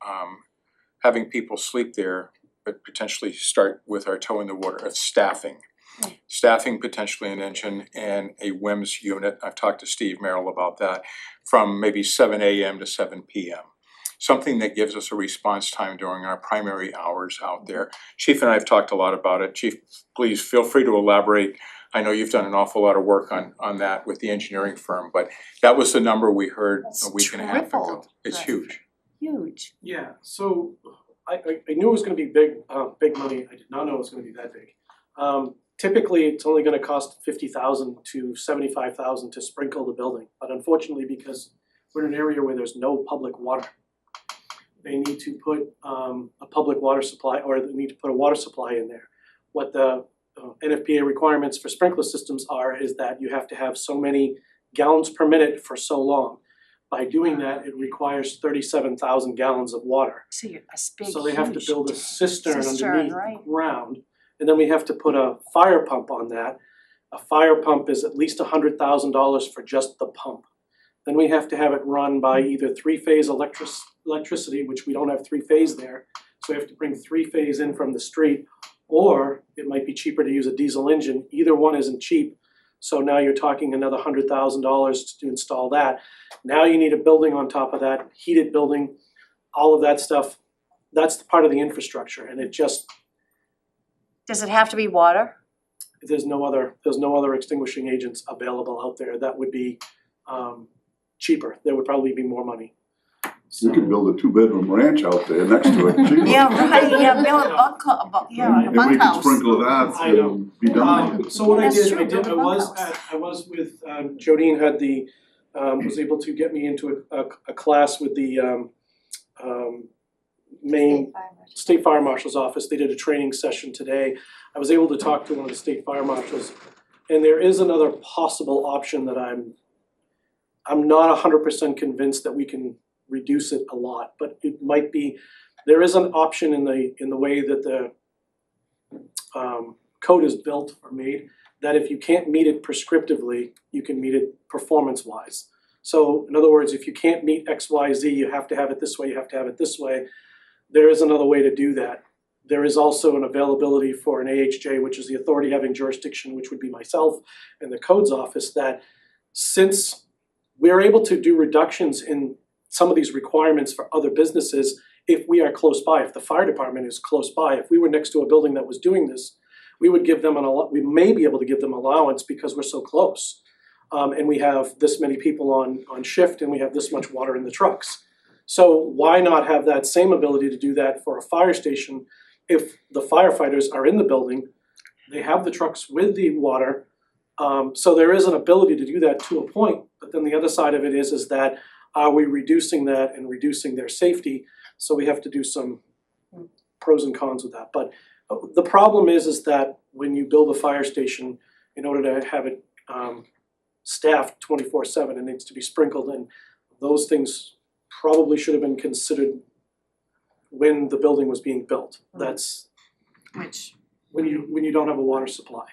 having people sleep there, but potentially start with our toe in the water of staffing. Staffing potentially an engine and a WIMS unit, I've talked to Steve Merrill about that, from maybe 7 AM to 7 PM. Something that gives us a response time during our primary hours out there. Chief and I have talked a lot about it. Chief, please feel free to elaborate. I know you've done an awful lot of work on that with the engineering firm, but that was the number we heard a week and a half ago. Tripled. It's huge. Huge. Yeah, so I knew it was gonna be big money, I did not know it was gonna be that big. Typically, it's only gonna cost 50,000 to 75,000 to sprinkle the building, but unfortunately, because we're in an area where there's no public water, they need to put a public water supply, or they need to put a water supply in there. What the NFPA requirements for sprinkler systems are is that you have to have so many gallons per minute for so long. By doing that, it requires 37,000 gallons of water. So you're a big, So they have to huge build a cistern cistern, underneath the right. ground, and then we have to put a fire pump on that. A fire pump is at least $100,000 for just the pump. Then we have to have it run by either three-phase electricity, which we don't have three-phase there, so we have to bring three-phase in from the street, or it might be cheaper to use a diesel engine. Either one isn't cheap, so now you're talking another $100,000 to install that. Now you need a building on top of that, heated building, all of that stuff. That's the part of the infrastructure, and it just, Does it have to be water? there's no other extinguishing agents available out there that would be cheaper. There would probably be more money. You could build a 2-bedroom ranch out there next to it, cheaper. Yeah, right, yeah, build a And we could bunkhouse. sprinkle that I know. and be done with it. So what I That's did, true, I build a bunkhouse. was with Jodine had was able to get me into a class with the Maine State Fire Marshal's office. They did a training session today. I was able to talk to one of the state fire marshals, and there is another possible option that I'm not 100% convinced that we can reduce it a lot, but it might be, there is an option in the way that the code is built or made, that if you can't meet it prescriptively, you can meet it performance-wise. So in other words, if you can't meet X, Y, Z, you have to have it this way, you have to have it this way. There is another way to do that. There is also an availability for an AHJ, which is the authority having jurisdiction, which would be myself and the codes office, that since we're able to do reductions in some of these requirements for other businesses, if we are close by, if the fire department is close by, if we were next to a building that was doing this, we would give them we may be able to give them allowance because we're so close. And we have this many people on shift and we have this much water in the trucks. So why not have that same ability to do that for a fire station if the firefighters are in the building, they have the trucks with the water. So there is an ability to do that to a point, but then the other side of it is that are we reducing that and reducing their safety? So we have to do some pros and cons with that. But the problem is that when you build a fire station, in order to have it staffed 24/7, it needs to be sprinkled, and those things probably should have been considered when the building was being built. That's Which when you don't have a water supply.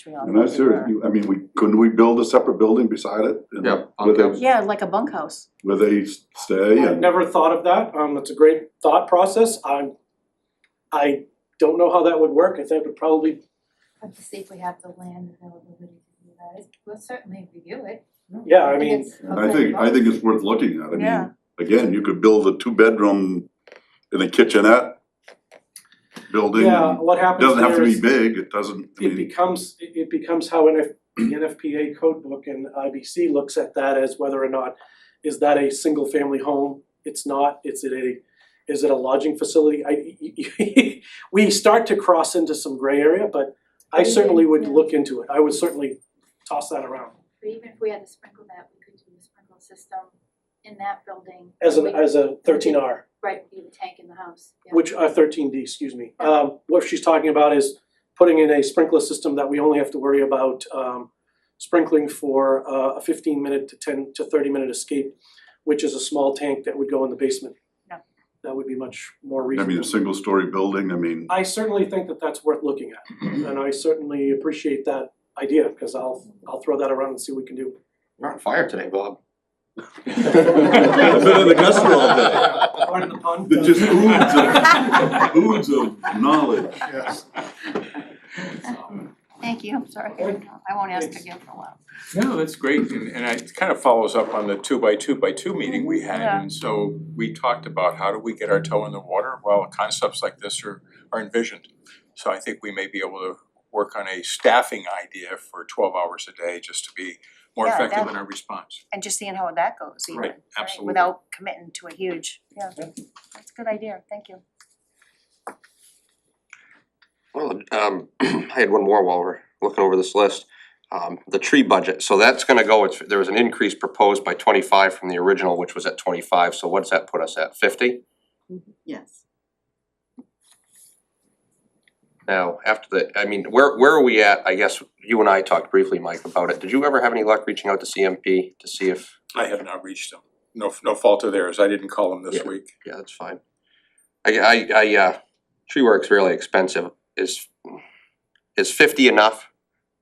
Montreal. And that's serious, couldn't we build a separate building beside it? And Yeah, where they, bunkhouse. Yeah, like a bunkhouse. where they stay I've and, never thought of that, that's a great thought process, I don't know how that would work, I think it would probably, Have to see if we have the land availability to do that. We'll certainly review it. yeah, I mean, it's I think it's worth looking at, Yeah. again, you could build a 2-bedroom and a kitchenette building, yeah, and what it happens doesn't have to there be is, big, it doesn't, it becomes how NFPA code book and IBC looks at that as whether or not, is that a single family home? It's not, is it a lodging facility? We start to cross into some gray area, but I certainly would look into it, I would certainly toss that around. But even if we had to sprinkle that, we could do a sprinkle system in that building. As a 13R, Right, be the tank in the house, yeah. which, 13D, excuse me. What she's talking about is putting in a sprinkler system that we only have to worry about, sprinkling for a 15-minute to 10 to 30-minute escape, which is a small tank that would go in the basement. Yeah. That would be much more a reasonable. single-story building, I certainly think that that's worth looking at, and I certainly appreciate that idea, cause I'll throw that around and see what we can do. You're on fire today, Bob. I've been in the gutter all day. Pardon the pun. It just oods of knowledge. Thank you, I'm sorry, I won't ask again for a while. No, that's great, and it kind of follows up on the 2x2x2 meeting we had, Yeah. and so we talked about how do we get our toe in the water? Well, concepts like this are envisioned. So I think we may be able to work on a staffing idea for 12 hours a day, just to be more Yeah, effective that- in our response. And just seeing how that goes even, Right, right, absolutely. without committing to a huge, that's a good idea, thank you. Well, I had one more while we're looking over this list. The tree budget, so that's gonna go, there was an increase proposed by 25 from the original, which was at 25, so what does that put us at, 50? Yes. Now, after where are we at, I guess, you and I talked briefly, Mike, about it, did you ever have any luck reaching out to CMP to see if, I have not reached them. No fault of theirs, I didn't call them this Yeah. week. yeah, that's fine. Tree work's really expensive, is 50 enough?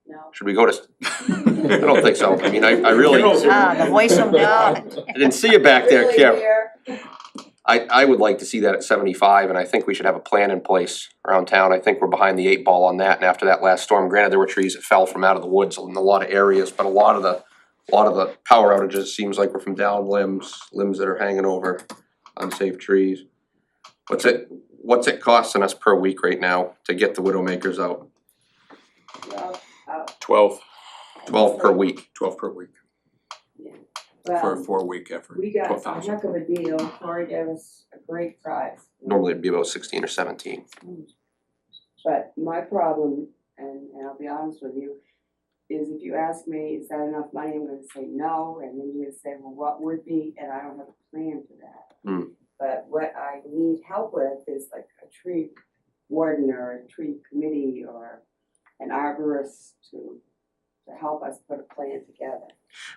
No. Should we go to, I don't think so, I mean, I really, The voice of God. I didn't see you back there, Karen. I would like to see that at 75, and I think we should have a plan in place around town. I think we're behind the 8 ball on that, and after that last storm, granted, there were trees that fell from out of the woods in a lot of areas, but a lot of the power outages seems like we're from down limbs that are hanging over unsafe trees. What's it costing us per week right now to get the Widowmakers out? 12 per week. for a 4-week effort. We got a 12,000. heck of a deal, Cory gave us a great price. Normally it'd be about 16 or 17. But my problem, and I'll be honest with you, is if you ask me, is that enough money, I'm gonna say no, and then you're gonna say, well, what would be, and I don't have a plan for that. But what I need help with is like a tree warden or a tree committee or an arborist to help us put a plan together.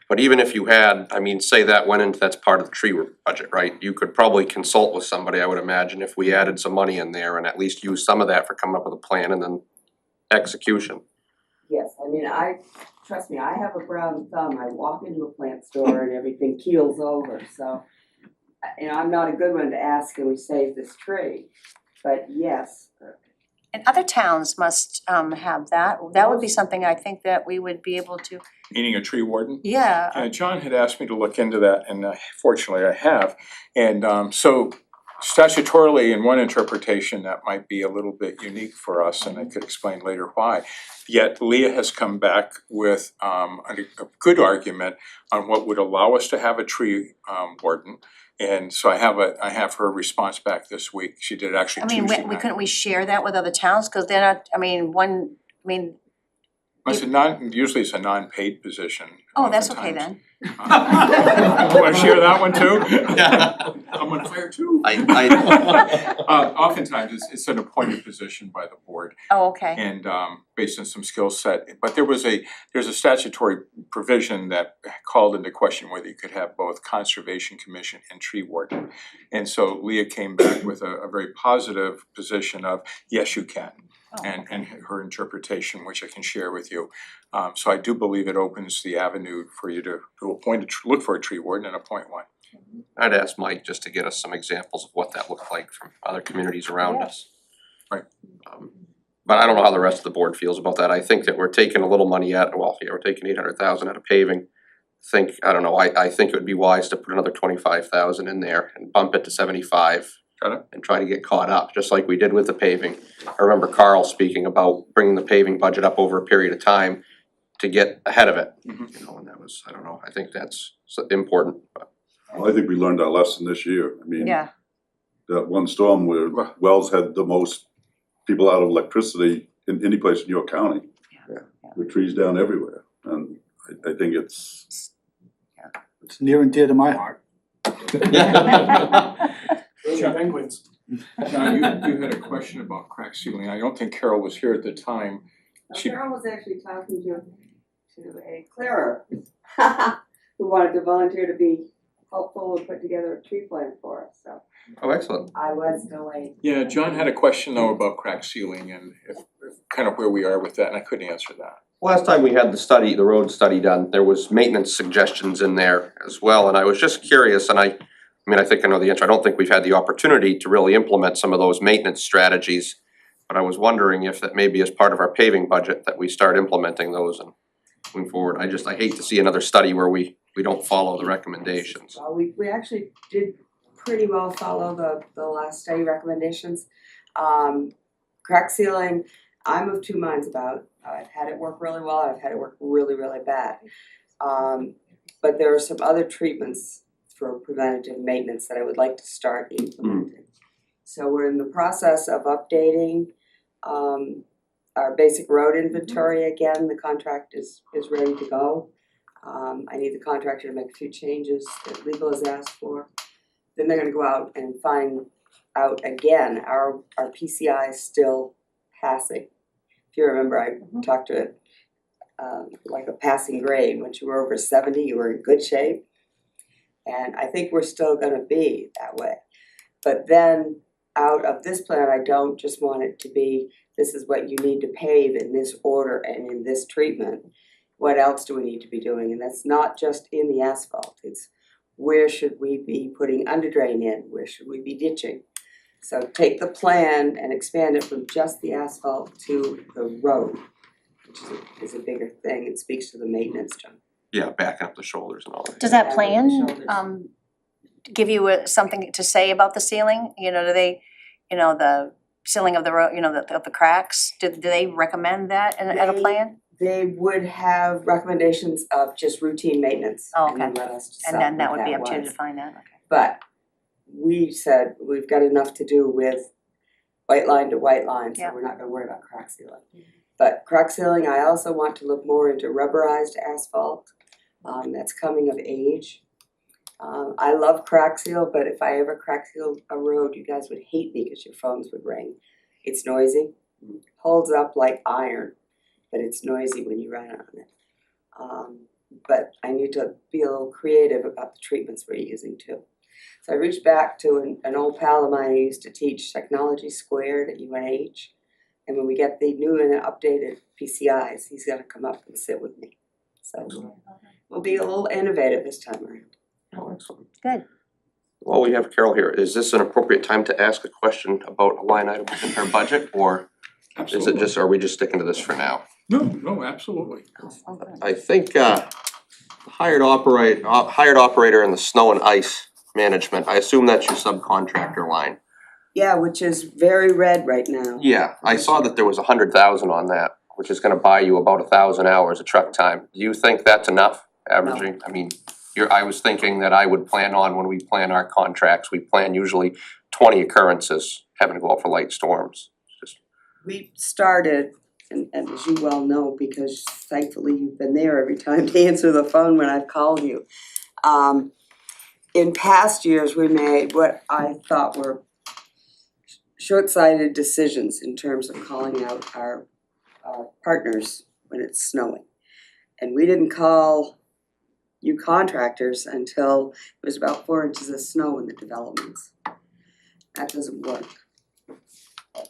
But even if you had, say that went into, that's part of the tree budget, right? You could probably consult with somebody, I would imagine, if we added some money in there and at least use some of that for coming up with a plan and then execution. Yes, trust me, I have a brown thumb, I walk into a plant store and everything keels over, so. I'm not a good one to ask, can we save this tree? But yes. And other towns must have that, that would be something I think that we would be able to, Meaning a tree warden? yeah, John had asked me to look into that, and fortunately I have. And so statutorily, in one interpretation, that might be a little bit unique for us, and I could explain later why. Yet Leah has come back with a good argument on what would allow us to have a tree warden. And so I have her response back this week. She did actually Tuesday night. couldn't we share that with other towns, cause they're not, Usually it's a non-paid position. oh, that's okay oftentimes. then. Wanna share that one too? I'm on fire too. Oftentimes it's an appointed position by the board Oh, okay, and based on some skill set. But there's a statutory provision that called into question whether you could have both conservation commission and tree warden. And so Leah came back with a very positive position of, yes, you can. and her interpretation, which I can share with you. So I do believe it opens the avenue for you to look for a tree warden and appoint one. I'd ask Mike just to get us some examples of what that looked like from other communities around us. Right. But I don't know how the rest of the board feels about that. I think that we're taking a little money we're taking 800,000 out of paving. I think it would be wise to put another 25,000 in there and bump it to 75. Got it? And try to get caught up, just like we did with the paving. I remember Carl speaking about bringing the paving budget up over a period of time to get ahead of it. Mhm. You know, and that was, I think that's important, but. Well, I think we learned our lesson this year. I mean, Yeah, that one storm where Wells had the most people out of electricity in any place in York County. Yeah. With trees down everywhere, and I think it's. It's near and dear to my heart. Penguins. John, you had a question about crack sealing. I don't think Carol was here at the time. She- Carol was actually talking to a clearer who wanted to volunteer to be helpful and put together a tree plan for us, so Oh, excellent. I was delayed. Yeah, John had a question though about crack sealing and if kind of where we are with that, and I couldn't answer that. Last time we had the road study done, there was maintenance suggestions in there as well, and I was just curious, and I think I know the answer. I don't think we've had the opportunity to really implement some of those maintenance strategies. But I was wondering if that maybe as part of our paving budget, that we start implementing those and moving forward. I hate to see another study where we don't follow the recommendations. Well, we actually did pretty well follow the last study recommendations. Crack sealing, I'm of two minds about. I've had it work really well, I've had it work really, really bad. But there are some other treatments for preventative maintenance that I would like to start implementing. So we're in the process of updating our basic road inventory again. The contract is ready to go. I need the contractor to make a few changes that legal has asked for. Then they're gonna go out and find out again, our PCI is still passing. If you remember, I talked to it like a passing grade. Once you were over 70, you were in good shape. And I think we're still gonna be that way. But then out of this plan, I don't just want it to be, this is what you need to pave in this order and in this treatment. What else do we need to be doing? And that's not just in the asphalt, it's where should we be putting underdrain in? Where should we be ditching? So take the plan and expand it from just the asphalt to the road, which is a bigger thing. It speaks to the maintenance, John. Yeah, backing up the shoulders and all that. does that Yeah, plan, shoulders. give you something to say about the ceiling? You know, do they, the sealing of the road, of the cracks, do they recommend that at a plan? They would have recommendations of just routine maintenance. Oh, And then okay. let us decide And then that what would be up to you to was. define that, okay. But we said we've got enough to do with white line to white line, so Yeah. we're not gonna worry about crack sealing. But crack sealing, I also want to look more into rubberized asphalt, that's coming of age. I love crack seal, but if I ever crack seal a road, you guys would hate me because your phones would ring. It's noisy, holds up like iron, but it's noisy when you run on it. But I need to be a little creative about the treatments we're using too. So I reached back to an old pal of mine who used to teach Technology Squared at UNH. And when we get the new and updated PCIs, he's gonna come up and sit with me. So we'll be a little innovative this time around. Oh, excellent. Good. Well, we have Carol here. Is this an appropriate time to ask a question about a line item within her budget, or is it just, are we just sticking to this for now? No, absolutely. I think hired operator in the snow and ice management, I assume that's your subcontractor line. Yeah, which is very red right now. Yeah, I saw that there was 100,000 on that, which is gonna buy you about 1,000 hours of truck time. Do you think that's enough averaging? I mean, I was thinking that I would plan on, when we plan our contracts, we plan usually 20 occurrences having to go out for light storms. We started, and as you well know, because thankfully you've been there every time to answer the phone when I've called you. In past years, we made what I thought were short-sighted decisions in terms of calling out our partners when it's snowing. And we didn't call you contractors until it was about 4 inches of snow in the developments. That doesn't work.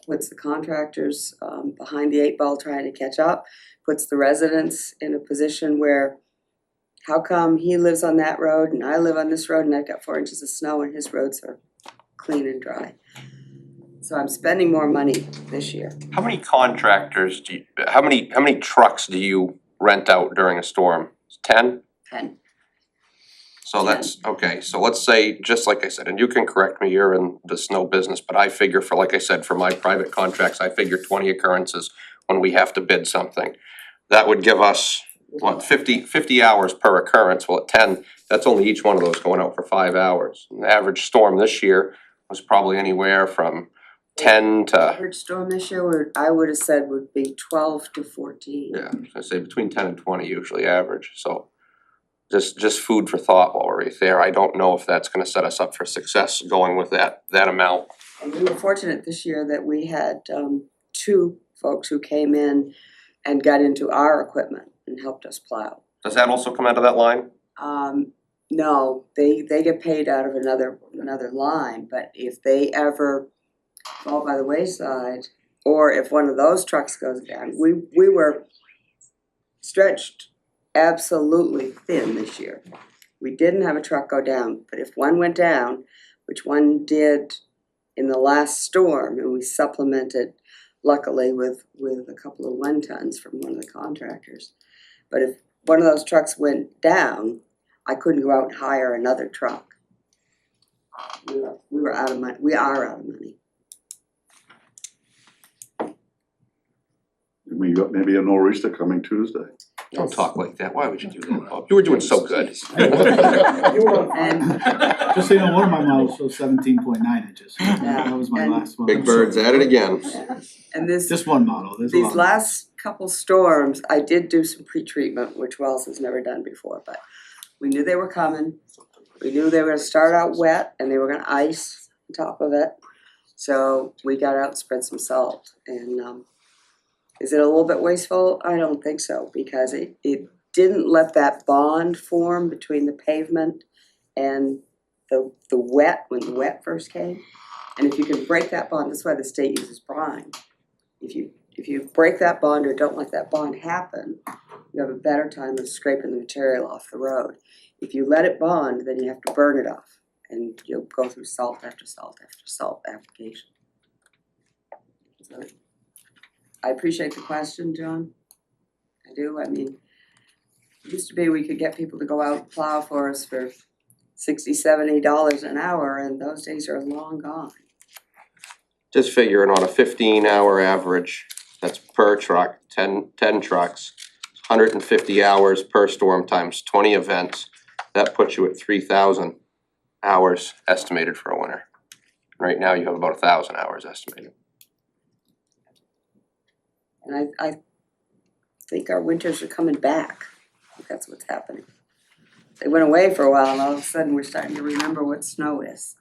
puts the contractors behind the eight ball trying to catch up, puts the residents in a position where how come he lives on that road and I live on this road and I've got 4 inches of snow and his roads are clean and dry. So I'm spending more money this year. How many contractors do you, how many trucks do you rent out during a storm? 10? 10. So that's, okay, so let's say, just like I said, and you can correct me, you're in the snow business, but I figure for, like I said, for my private contracts, I figure 20 occurrences when we have to bid something. That would give us, what, 50 hours per occurrence. Well, at 10, that's only each one of those going out for 5 hours. And the average storm this year was probably anywhere from 10 to, Average storm this year, I would have said would be 12 to 14. yeah, I say between 10 and 20 usually average, so. Just food for thought while we're right there. I don't know if that's gonna set us up for success going with that amount. And we were fortunate this year that we had 2 folks who came in and got into our equipment and helped us plow. Does that also come out of that line? No, they get paid out of another line, but if they ever fall by the wayside, or if one of those trucks goes down, we were stretched absolutely thin this year. We didn't have a truck go down, but if one went down, which one did in the last storm, and we supplemented luckily with a couple of 1-tons from one of the contractors. But if one of those trucks went down, I couldn't go out and hire another truck. We were out of money. We are out of money. We got maybe a nor'easter coming Tuesday. Don't talk like that. Why would you do that, Bob? You were doing so good. And Just so you know, one of my models shows 17.9 inches. That was my And- last one. Big Bird's at it again. and this Just one model, there's a lot. these last couple storms, I did do some pre-treatment, which Wells has never done before, but we knew they were coming. We knew they were gonna start out wet and they were gonna ice on top of it. So we got out and spread some salt and is it a little bit wasteful? I don't think so, because it didn't let that bond form between the pavement and the wet, when the wet first came. And if you can break that bond, that's why the state uses brine. If you break that bond or don't let that bond happen, you have a better time of scraping the material off the road. If you let it bond, then you have to burn it off, and you'll go through salt after salt after salt application. So, I appreciate the question, John. I do. I mean, it used to be we could get people to go out and plow for us for $60-70 an hour, and those days are long gone. Just figuring on a 15-hour average, that's per truck, 10 trucks, 150 hours per storm times 20 events. That puts you at 3,000 hours estimated for a winter. Right now you have about 1,000 hours estimated. And I think our winters are coming back. I think that's what's happening. They went away for a while and all of a sudden we're starting to remember what snow is.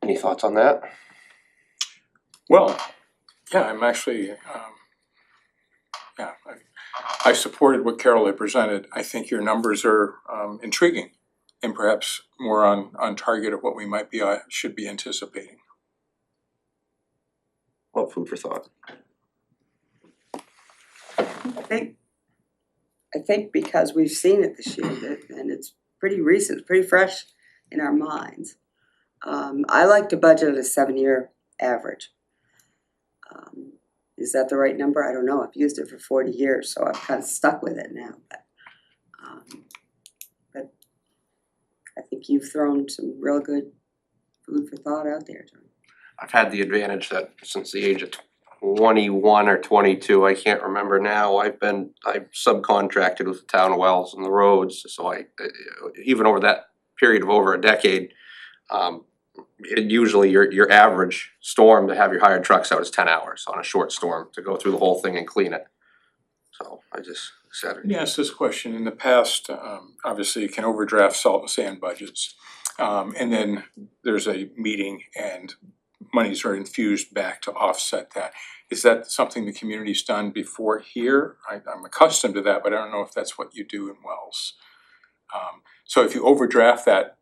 Any thoughts on that? Well, yeah, I'm actually, I supported what Carol had presented. I think your numbers are intriguing and perhaps more on target of what we might be, should be anticipating. Well, food for thought. I think because we've seen it this year and it's pretty recent, pretty fresh in our minds. I like to budget at a 7-year average. Is that the right number? I don't know. I've used it for 40 years, so I'm kind of stuck with it now. But I think you've thrown some real good food for thought out there, John. I've had the advantage that since the age of 21 or 22, I can't remember now, I've subcontracted with the town of Wells and the roads, so even over that period of over a decade, usually your average storm to have your hired trucks out is 10 hours on a short storm to go through the whole thing and clean it. So I just said Let me ask this question. In the past, obviously you can overdraft salt and sand budgets. And then there's a meeting and monies are infused back to offset that. Is that something the community's done before here? I'm accustomed to that, but I don't know if that's what you do in Wells. So if you overdraft that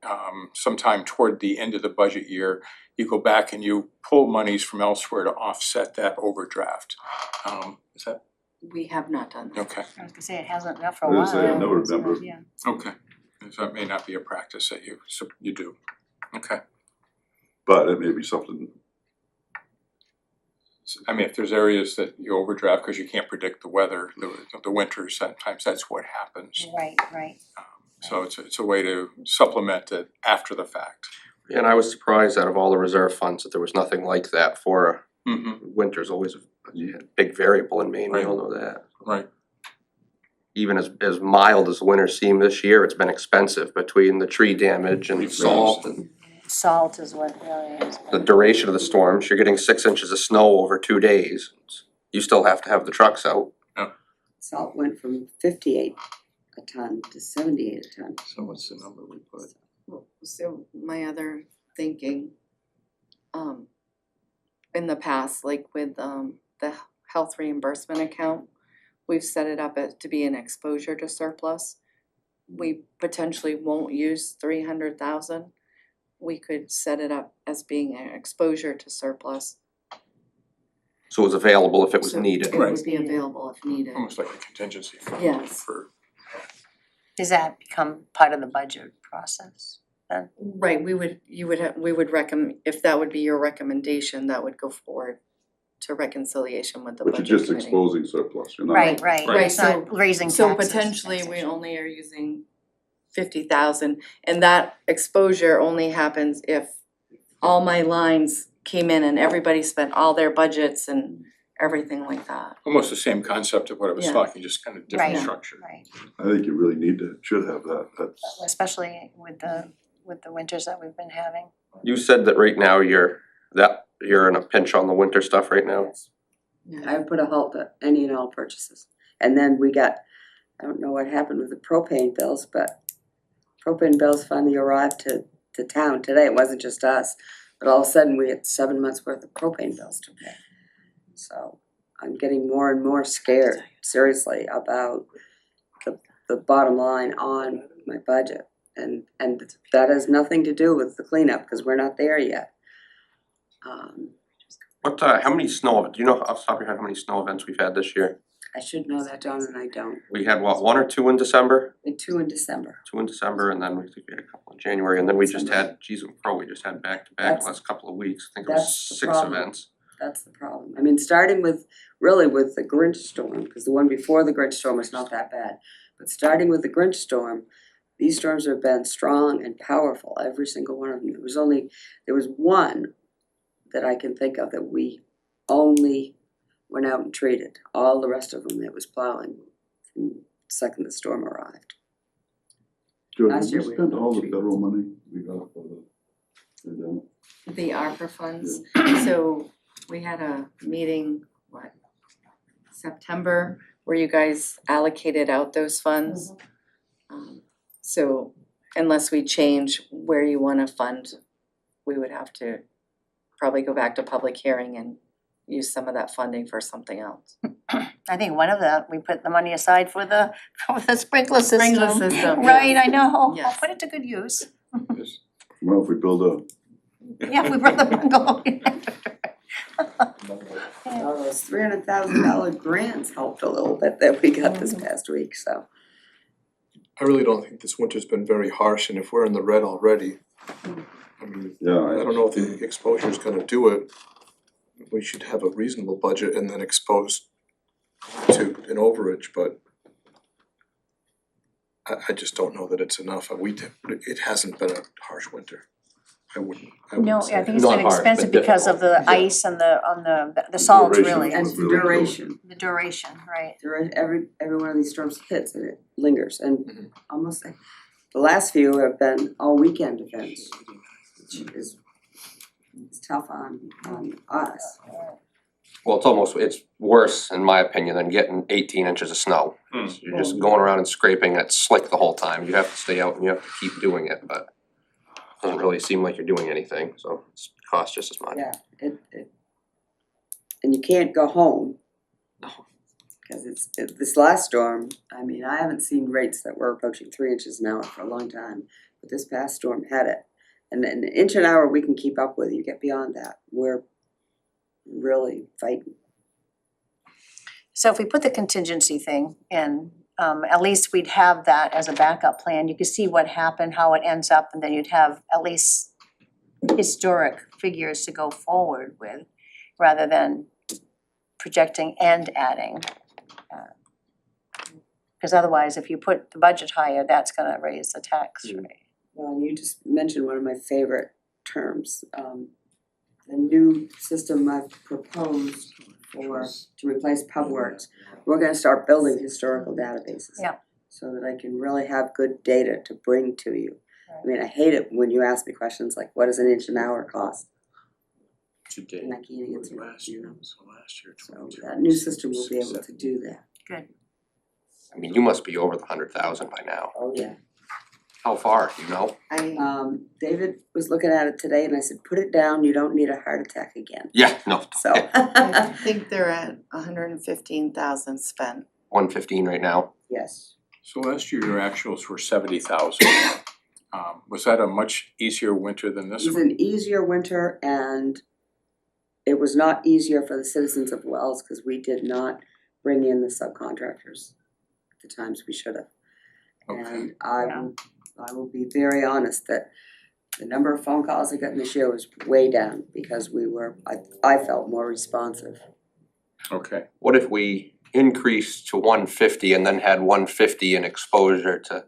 sometime toward the end of the budget year, you go back and you pull monies from elsewhere to offset that overdraft. Is that, We have not done that. okay, I was gonna say, it hasn't been for a I while. was gonna say, I never remember. Yeah. okay. So that may not be a practice that you do, okay. But it may be something, I mean, if there's areas that you overdraft because you can't predict the weather, the winter, sometimes that's what happens. Right, right. So it's a way to supplement it after the fact. And I was surprised out of all the reserve funds that there was nothing like that for Mm-hmm. winter's always a big variable in Maine, we all know that. Right. Even as mild as the winter seemed this year, it's been expensive between the tree damage and salt and Salt is what really is. the duration of the storms. You're getting 6 inches of snow over 2 days. You still have to have the trucks out. Salt went from 58 a ton to 78 a ton. So what's the number we put? So my other thinking, in the past, like with the health reimbursement account, we've set it up to be an exposure to surplus. We potentially won't use 300,000. We could set it up as being an exposure to surplus. So it was available if it was So needed. It Right. would be available if needed. Almost like a contingency fund. Yes. For, Does that become part of the budget process then? Right, we would recommend, if that would be your recommendation, that would go forward to reconciliation with the but budget you're just committee. exposing surplus, you're not. Right, right. Right, It's not raising taxes. So potentially we only are using 50,000, and that exposure only happens if all my lines came in and everybody spent all their budgets and everything like that. almost the same concept of what I was Yeah. talking, just kind of different Right. structure. Right, I think you really should have that, that's, especially with the winters that we've been having. You said that right now you're in a pinch on the winter stuff right now. I put a halt to any and all purchases. And then we got, I don't know what happened with the propane bills, but propane bills finally arrived to town today. It wasn't just us. But all of a sudden, we had 7 months worth of propane bills to pay. So I'm getting more and more scared, seriously, about the bottom line on my budget. And that has nothing to do with the cleanup, because we're not there yet. How many snow, do you know off the top of your head how many snow events we've had this year? I should know that, John, and I don't. We had what, 1 or 2 in December? And 2 in December. 2 in December, and then we think we had a couple in January, and then we just had, we just had back to back That's- the last couple of weeks. I think it was that's the 6 problem. events. That's the problem. I mean, starting with, really with the Grinch storm, because the one before the Grinch storm was not that bad. But starting with the Grinch storm, these storms have been strong and powerful, every single one of them. There was one that I can think of that we only went out and treated. All the rest of them, it was plowing from the second the storm arrived. George, Last did year we we spend had all the three. federal money we got for the, The ARPA funds, so we had a meeting, September, where you guys allocated out those funds. So unless we change where you wanna fund, we would have to probably go back to public hearing and use some of that funding for something else. I think one of them, we put the money aside for the sprinkler system. Sprinkler system, Right, yes. I know. Yes. Put it to good use. well, if we build Yeah, if we brought the bungalow in. All those $300,000 grants helped a little bit that we got this past week, so. I really don't think this winter's been very harsh, and if we're in the red already, I mean, yeah, I don't know if the exposure's gonna do it. We should have a reasonable budget and then expose to an overage, but I just don't know that it's enough. It hasn't been a harsh winter. I wouldn't No, say I think it's Not been hard, but expensive because of the difficult. ice and the salts duration really. And was the really good. duration. The duration, right. Every one of these storms hits and it lingers, and almost like, the last few have been all weekend events, which is, it's tough on us. Well, it's worse, in my opinion, than getting 18 inches of snow. You're just going around and scraping, and it's slick the whole time. You have to stay out and you have to keep doing it, but it doesn't really seem like you're doing anything, so it's costs just as much. Yeah, and you can't go home. No. Cause this last storm, I mean, I haven't seen rates that were approaching 3 inches an hour for a long time, but this past storm had it. And an inch an hour we can keep up with, you get beyond that, we're really fighting. So if we put the contingency thing in, at least we'd have that as a backup plan. You could see what happened, how it ends up, and then you'd have at least historic figures to go forward with, rather than projecting and adding. Because otherwise, if you put the budget higher, that's gonna raise the tax rate. Well, you just mentioned one of my favorite terms, the new system I've proposed to replace PubWorks. We're gonna start building historical databases. Yeah. So that I can really have good data to bring to you. I mean, I hate it when you ask me questions like, what does an inch an hour cost? Today. And I can't answer it, you know. So last year, So that new system will be able to do that. Good. I mean, you must be over the 100,000 by now. Oh, yeah. How far, do you know? David was looking at it today and I said, put it down, you don't need a heart attack again. Yeah, no, So. I think they're at 115,000 spent. 115 right now. Yes. So last year your actuals were 70,000. Was that a much easier winter than It this was one? an easier winter and it was not easier for the citizens of Wells because we did not bring in the subcontractors at the times we should have. Okay. And I will be very honest that the number of phone calls I got in this year was way down because I felt more responsive. Okay. What if we increased to 150 and then had 150 in exposure to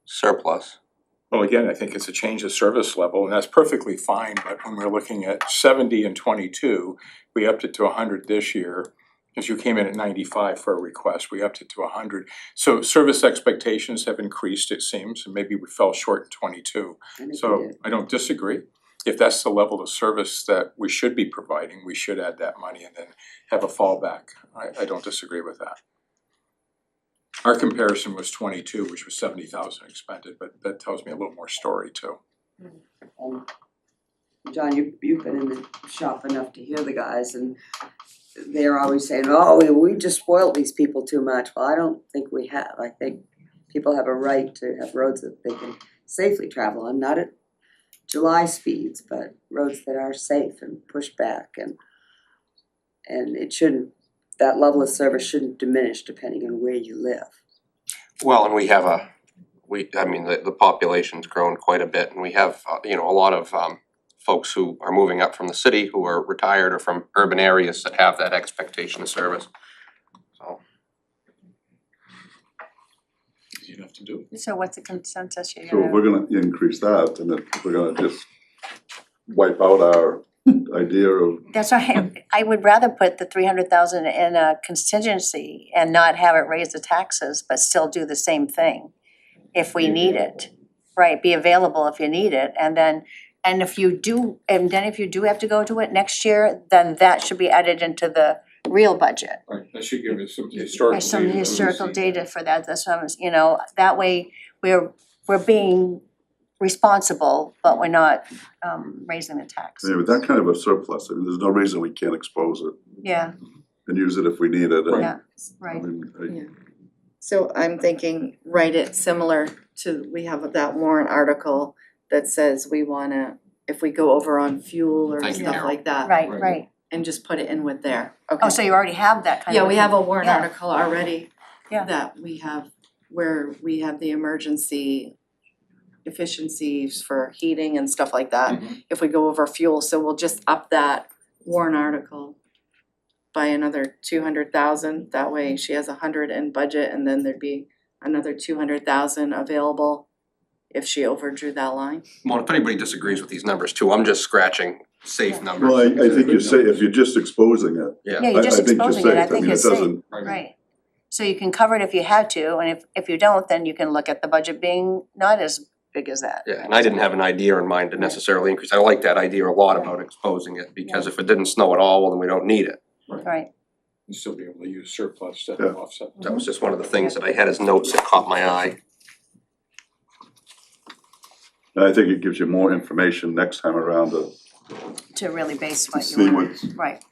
surplus? Well, again, I think it's a change of service level, and that's perfectly fine, but when we're looking at 70 and 22, we upped it to 100 this year, because you came in at 95 for a request, we upped it to 100. So service expectations have increased, it seems, and maybe we fell short in 22. I think we So did. I don't disagree. If that's the level of service that we should be providing, we should add that money and then have a fallback. I don't disagree with that. Our comparison was 22, which was 70,000 expended, but that tells me a little more story too. John, you've been in the shop enough to hear the guys and they're always saying, oh, we just spoiled these people too much. Well, I don't think we have. I think people have a right to have roads that they can safely travel on, not at July speeds, but roads that are safe and pushed back and it shouldn't, that level of service shouldn't diminish depending on where you live. Well, and we have I mean, the population's grown quite a bit, and we have, a lot of folks who are moving up from the city, who are retired or from urban areas that have that expectation of service. So, Easy enough to do. So what's the consensus you're So if we're gonna increase that, then we're gonna just wipe out our idea of, That's why I would rather put the 300,000 in a contingency and not have it raise the taxes, but still do the same thing if we need it. Right, be available if you need it, and then if you do have to go to it next year, then that should be added into the real budget. Right, that should give us some historical There's some data. historical data for that, that's what I'm, that way we're being responsible, but we're not raising the tax. yeah, with that kind of a surplus, I mean, there's no reason we can't expose it Yeah, and use it if we need it. And, yeah, I right. mean, So I'm thinking, write it similar to, we have that warrant article that says we wanna, if we go over on fuel or Thank you, stuff Carol. like that. Right, Right. right. And just put it in with there, okay? Oh, so you already have that kind of. Yeah, we have a warrant Yeah. article already. Yeah. That we have, where we have the emergency efficiencies for heating and stuff like that. If we go over fuel, so we'll just up that warrant article by another 200,000, that way she has 100 in budget and then there'd be another 200,000 available if she overdrew that line. well, if anybody disagrees with these numbers too, I'm just scratching safe numbers. Well, I think you say, if you're just exposing it, Yeah, Yeah, you're just I think you're exposing it, I safe, I think mean, it it's safe, doesn't, right. So you can cover it if you had to, and if you don't, then you can look at the budget being not as big as that. yeah, and I didn't have an idea in mind to necessarily increase. I like that idea a lot about exposing it, because if it didn't snow at all, well, then we don't need it. Right, And still be able to use surplus to Yeah. offset. That was just one of the things that I had as notes that caught my eye. and I think it gives you more information next time around to to really base what see you want, what's, right.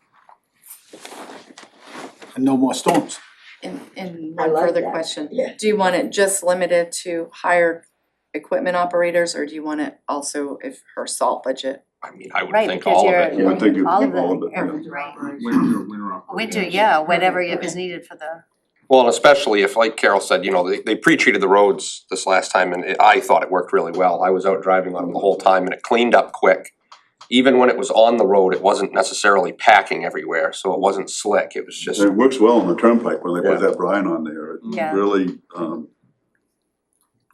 and no more storms. And I one like further that. question, Yeah. do you want it just limited to hired equipment operators, or do you want it also if her salt budget? I mean, I would Right, think because all of you're- it. Yeah, I think all of all of the, it, yeah. right, Winter operation. winter, yeah, whatever is needed for the, Well, and especially if, like Carol said, you know, they pre-treated the roads this last time and I thought it worked really well. I was out driving on them the whole time and it cleaned up quick. Even when it was on the road, it wasn't necessarily packing everywhere, so it wasn't slick, it was just, It works well on the turnpike when they put Yeah. that brine on there. It Yeah. really,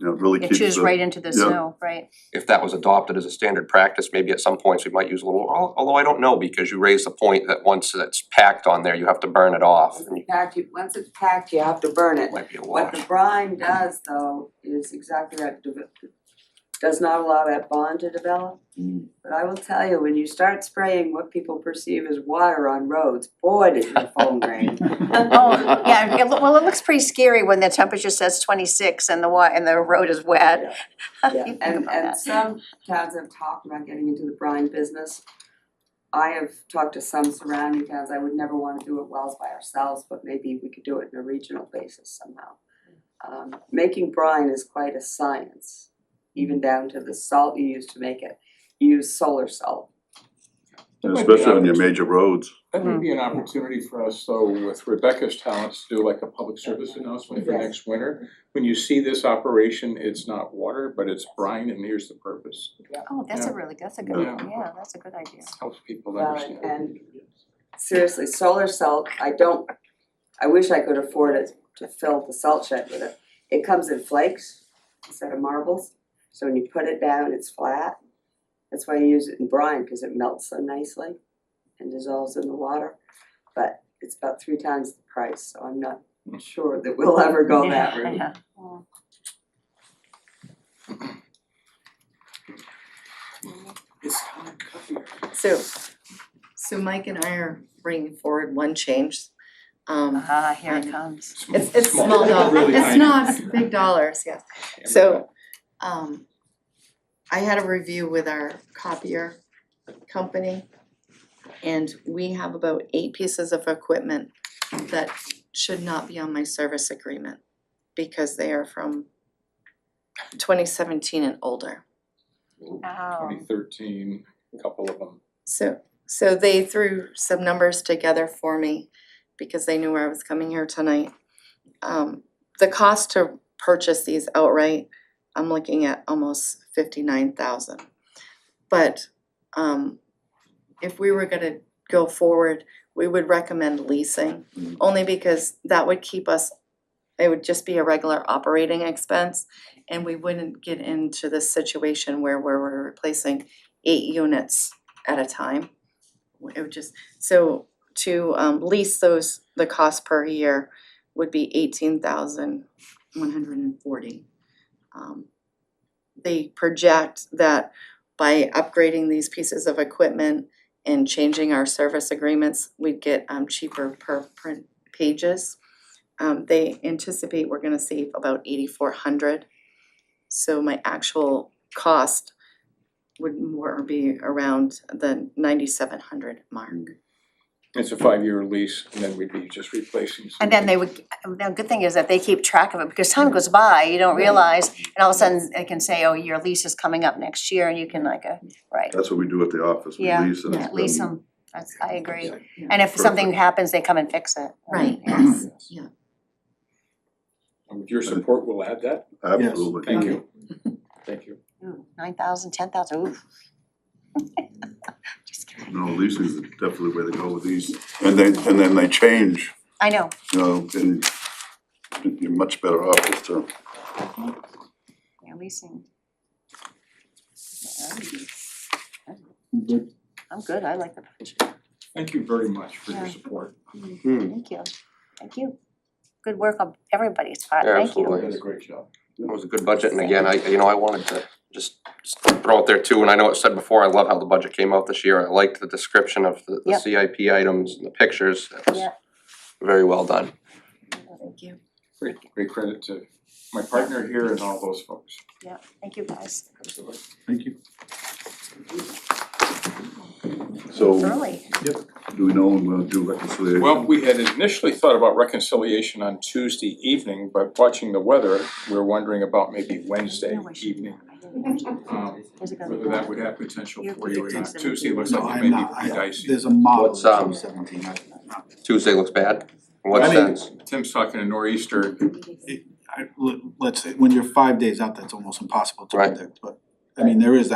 really it keeps chews the. right into the yeah. snow, right? if that was adopted as a standard practice, maybe at some points we might use a little, although I don't know, because you raised the point that once it's packed on there, you have to burn it off and it Once it's packed, you have to burn it. might be a What the wash. brine does though is exactly that, does not allow that bond to develop. But I will tell you, when you start spraying what people perceive as water on roads, boy, does your phone ring. Oh, yeah, well, it looks pretty scary when the temperature says 26 and the road is wet. Yeah, You think and about and that. some towns have talked about getting into the brine business. I have talked to some surrounding towns, I would never wanna do it wells by ourselves, but maybe we could do it in a regional basis somehow. Making brine is quite a science, even down to the salt you use to make it. You use solar salt. Especially on your major roads. That may be an opportunity for us, though, with Rebecca's talents, to do like a public service announcement for Yes. next winter. When you see this operation, it's not water, but it's brine, and here's the purpose. Oh, that's a Yeah. really, that's a good, Yeah. yeah, that's a good idea. Helps people Well, understand. and seriously, solar salt, I wish I could afford it to fill the salt shed with it. It comes in flakes instead of marbles, so when you put it down, it's flat. That's why you use it in brine, because it melts so nicely and dissolves in the water. But it's about 3 times the price, so I'm not sure that we'll ever go that route. Yeah. Well, So Mike and I are bringing forward one change. Here it comes. It's small dollars, Really it's tiny. not big dollars, yes. So, I had a review with our copier company. And we have about 8 pieces of equipment that should not be on my service agreement because they are from 2017 and older. Wow. 2013, a couple of them. So they threw some numbers together for me because they knew I was coming here tonight. The cost to purchase these outright, I'm looking at almost 59,000. But if we were gonna go forward, we would recommend leasing, only because that would keep us, it would just be a regular operating expense, and we wouldn't get into this situation where we're replacing 8 units at a time. It would just, so to lease those, the cost per year would be 18,140. They project that by upgrading these pieces of equipment and changing our service agreements, we'd get cheaper per print pages. They anticipate we're gonna save about 8,400. So my actual cost would more be around the 9,700 mark. It's a 5-year lease, and then we'd be just replacing some. And then they would, the good thing is that they keep track of it, because time goes by, you don't realize, and all of a sudden they can say, oh, your lease is coming up next year, and you can right, That's what we do at the office, we yeah, lease and yeah, it's lease been- them, that's, I agree. And if something happens, they come and fix it. Right, Yes. yeah. And with your support, we'll add that. Absolutely. Thank you. Thank you. Ooh, 9,000, 10,000, ooh. Just kidding. No, leasing is definitely the way to go with these. And then they change, I know, you know, and you're much better off just to. yeah, leasing. Good. I'm good, I like the budget. Thank you very much for your Yeah. support. Thank you, thank you. Good work on everybody's part, Yeah, thank absolutely. You did a great job. It was a good budget, and again, I wanted to just throw it there too, and I know it said before, I love how the budget came out this year. I liked the description of the Yep. CIP items and the pictures. It was Yep. very well done. Thank you. Great credit to my partner here and all those folks. Yeah, thank you guys. Thank you. So Early. Do we know when we'll do reconciliation? Well, we had initially thought about reconciliation on Tuesday evening, but watching the weather, we're wondering about maybe Wednesday evening. Whether that would have potential for you or not. Tuesday looks No, like it I'm may be not, pretty dicey. there's a model What's, that shows 17, Tuesday looks bad? In what I mean- sense? Tim's talking a nor'easter. let's say, when you're 5 days out, that's almost impossible to Right. predict, but I mean, there is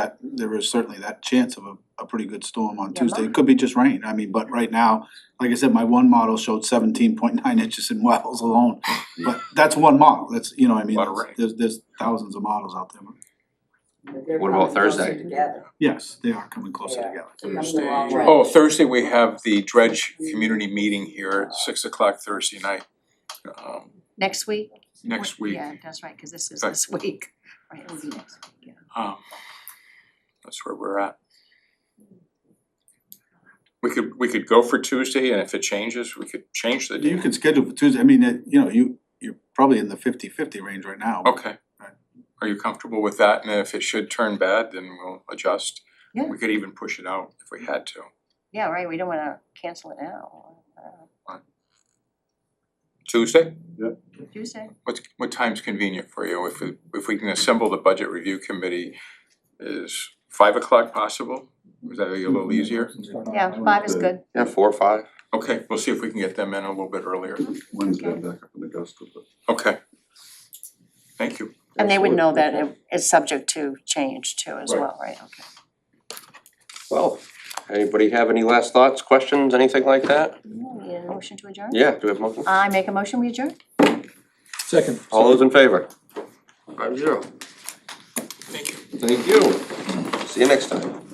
certainly that chance of a pretty good storm on Yeah, Tuesday. It could be just rain, I mean, but right now, like I said, my one model showed 17.9 inches in Wells alone. But that's one model, that's, you know, I mean, Lot of rain. there's thousands of models out there. But they're What about coming closer Thursday? together. Yes, they are coming closer Yeah. together. They're coming the long way. Oh, Thursday we have the Dredge Community Meeting here at 6 o'clock Thursday night. Next week? Next week. Yeah, that's right, cause this is Okay. this week. Right, it will be next week, yeah. That's where we're at. We could go for Tuesday, and if it changes, we could change the You date. can schedule for Tuesday, I mean, you know, you're probably in the 50-50 range right now. Okay. Are you comfortable with that? And if it should turn bad, then we'll adjust. Yeah. We could even push it out if we had to. Yeah, right, we don't wanna cancel it now. Tuesday? Tuesday, What time's convenient for you? If we can assemble the budget review committee, is 5 o'clock possible? Is that a little easier? yeah, 5 is good. Yeah, 4 or 5. Okay, we'll see if we can get them in a little bit earlier. Wednesday, I'm back up in Augusta, but. Okay. Thank you. And they would know that it is subject to change too as Right. well, right, okay. Well, anybody have any last thoughts, questions, anything like that? Need a motion to adjourn? Yeah, do we have a motion? I make a motion, we adjourn? Second. All those in favor? 5-0. Thank you. Thank you. See you next time.